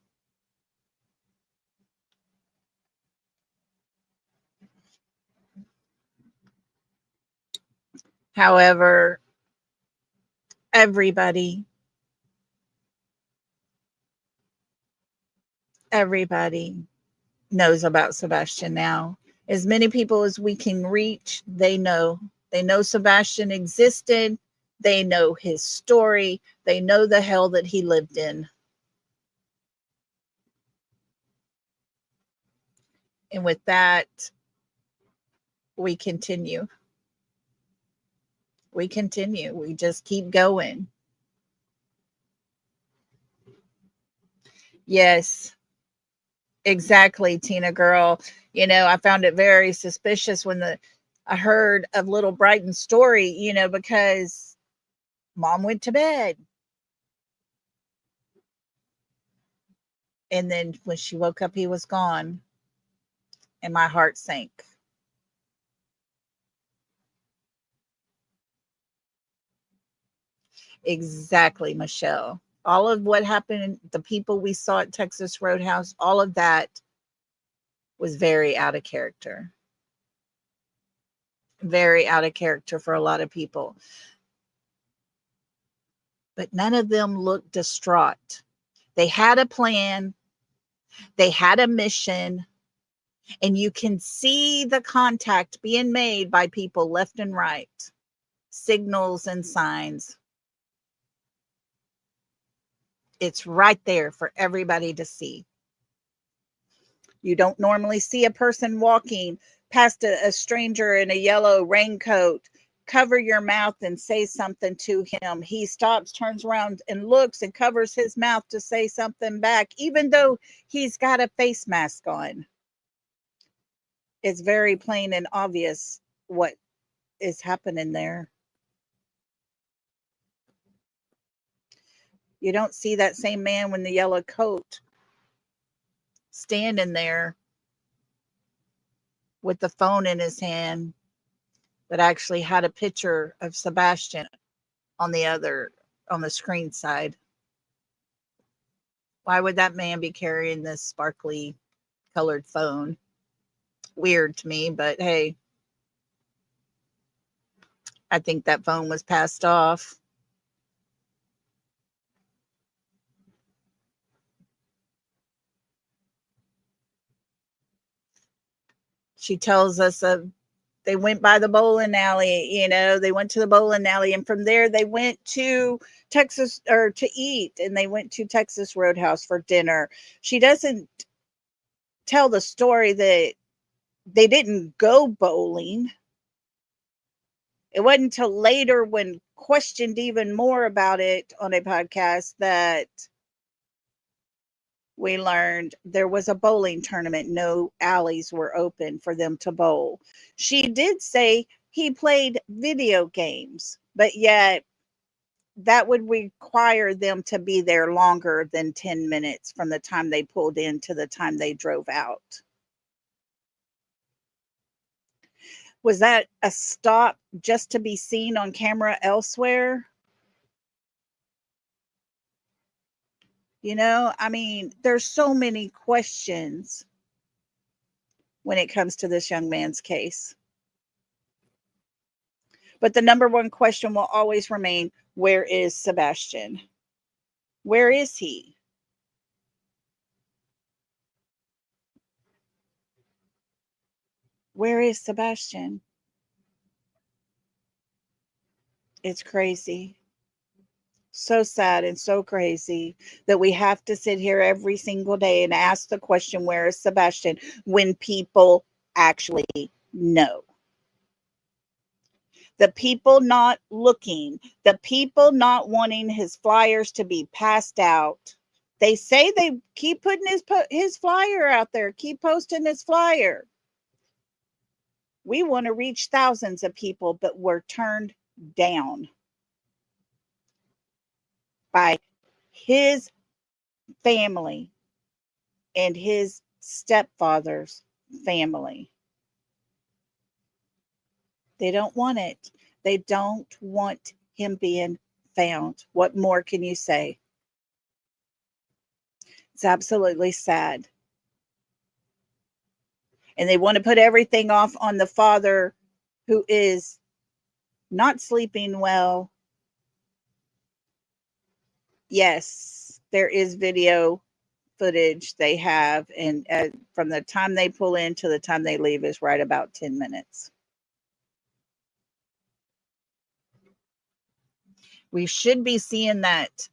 However, everybody knows about Sebastian now. As many people as we can reach, they know. They know Sebastian existed. They know his story. They know the hell that he lived in. And with that, we continue. We continue. We just keep going. Yes, exactly, Tina girl. You know, I found it very suspicious when I heard of little Brighton's story, you know, because mom went to bed. And then when she woke up, he was gone. And my heart sank. Exactly, Michelle. All of what happened, the people we saw at Texas Roadhouse, all of that was very out of character. Very out of character for a lot of people. But none of them looked distraught. They had a plan. They had a mission. And you can see the contact being made by people left and right. Signals and signs. It's right there for everybody to see. You don't normally see a person walking past a stranger in a yellow raincoat, cover your mouth and say something to him. He stops, turns around and looks and covers his mouth to say something back, even though he's got a face mask on. It's very plain and obvious what is happening there. You don't see that same man with the yellow coat standing there with the phone in his hand that actually had a picture of Sebastian on the screen side. Why would that man be carrying this sparkly colored phone? Weird to me, but hey, I think that phone was passed off. She tells us they went by the bowling alley, they went to the bowling alley, and from there they went to Texas, or to eat, and they went to Texas Roadhouse for dinner. She doesn't tell the story that they didn't go bowling. It wasn't until later, when questioned even more about it on a podcast, that we learned there was a bowling tournament. No alleys were open for them to bowl. She did say he played video games, but yet that would require them to be there longer than 10 minutes from the time they pulled in to the time they drove out. Was that a stop just to be seen on camera elsewhere? I mean, there's so many questions when it comes to this young man's case. But the number one question will always remain, where is Sebastian? Where is he? Where is Sebastian? It's crazy. So sad and so crazy that we have to sit here every single day and ask the question, where is Sebastian, when people actually know. The people not looking, the people not wanting his flyers to be passed out. They say they keep putting his flyer out there, keep posting his flyer. We want to reach thousands of people, but we're turned down by his family and his stepfather's family. They don't want it. They don't want him being found. What more can you say? It's absolutely sad. And they want to put everything off on the father, who is not sleeping well. Yes, there is video footage they have, and from the time they pull in to the time they leave is right about 10 minutes. We should be seeing that.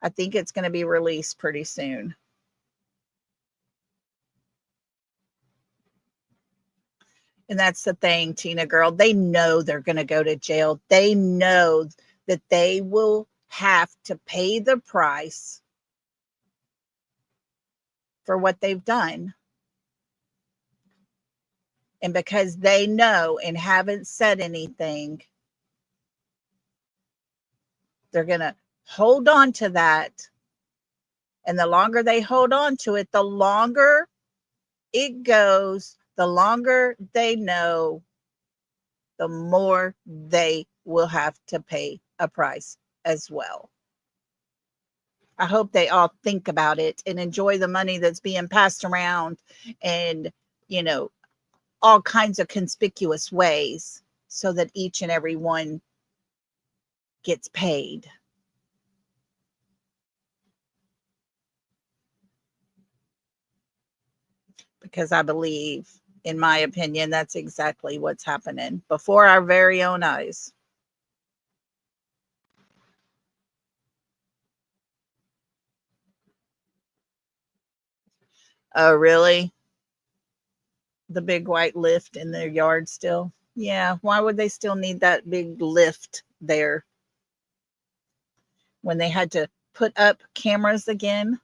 I think it's going to be released pretty soon. And that's the thing, Tina girl. They know they're going to go to jail. They know that they will have to pay the price for what they've done. And because they know and haven't said anything, they're going to hold on to that. And the longer they hold on to it, the longer it goes, the longer they know, the more they will have to pay a price as well. I hope they all think about it and enjoy the money that's being passed around, and, all kinds of conspicuous ways, so that each and every one gets paid. Because I believe, in my opinion, that's exactly what's happening before our very own eyes. Oh, really? The big white lift in their yard still? Yeah, why would they still need that big lift there when they had to put up cameras again?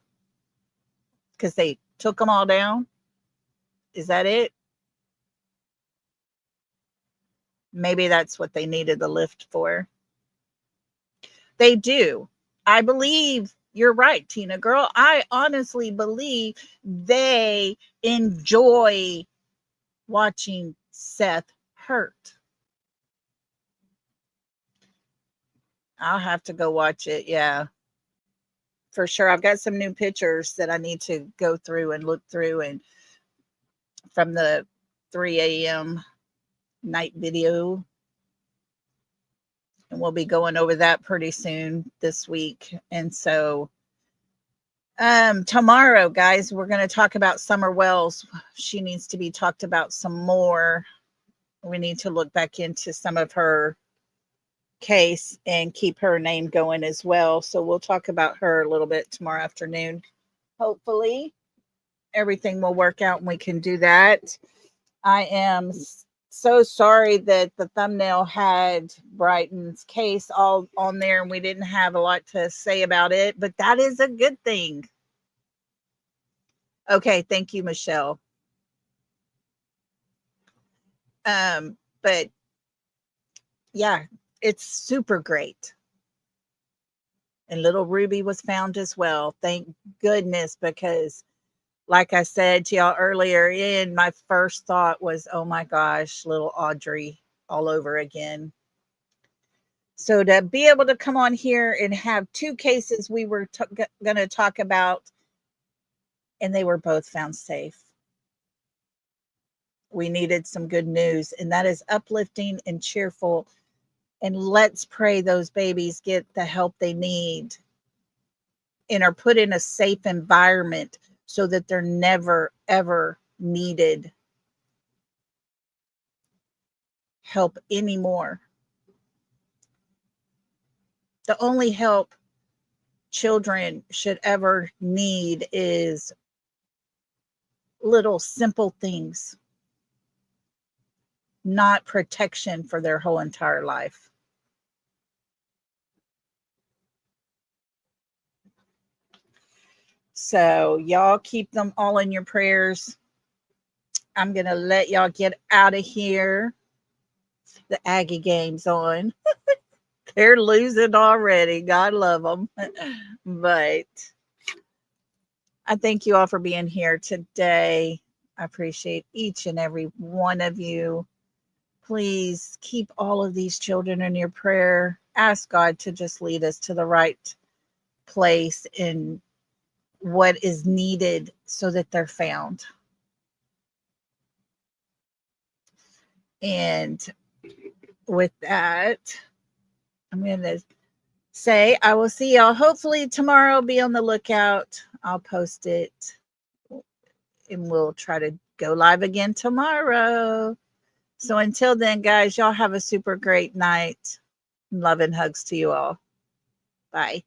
Because they took them all down? Is that it? Maybe that's what they needed the lift for. They do. I believe you're right, Tina girl. I honestly believe they enjoy watching Seth hurt. I'll have to go watch it. Yeah, for sure. I've got some new pictures that I need to go through and look through, and from the 3 a.m. night video. And we'll be going over that pretty soon this week. And so Tomorrow, guys, we're going to talk about Summer Wells. She needs to be talked about some more. We need to look back into some of her case and keep her name going as well. So we'll talk about her a little bit tomorrow afternoon. Hopefully everything will work out and we can do that. I am so sorry that the thumbnail had Brighton's case all on there and we didn't have a lot to say about it, but that is a good thing. Okay, thank you, Michelle. But yeah, it's super great. And little Ruby was found as well. Thank goodness, because like I said to y'all earlier in, my first thought was, oh my gosh, little Audrii all over again. So to be able to come on here and have two cases we were going to talk about, and they were both found safe. We needed some good news, and that is uplifting and cheerful. And let's pray those babies get the help they need and are put in a safe environment so that they're never, ever needed help anymore. The only help children should ever need is little simple things, not protection for their whole entire life. So y'all keep them all in your prayers. I'm going to let y'all get out of here. The Aggie game's on. They're losing already. God love them. But I thank you all for being here today. I appreciate each and every one of you. Please keep all of these children in your prayer. Ask God to just lead us to the right place in what is needed so that they're found. And with that, I'm going to say I will see y'all hopefully tomorrow. Be on the lookout. I'll post it and we'll try to go live again tomorrow. So until then, guys, y'all have a super great night. Love and hugs to you all. Bye.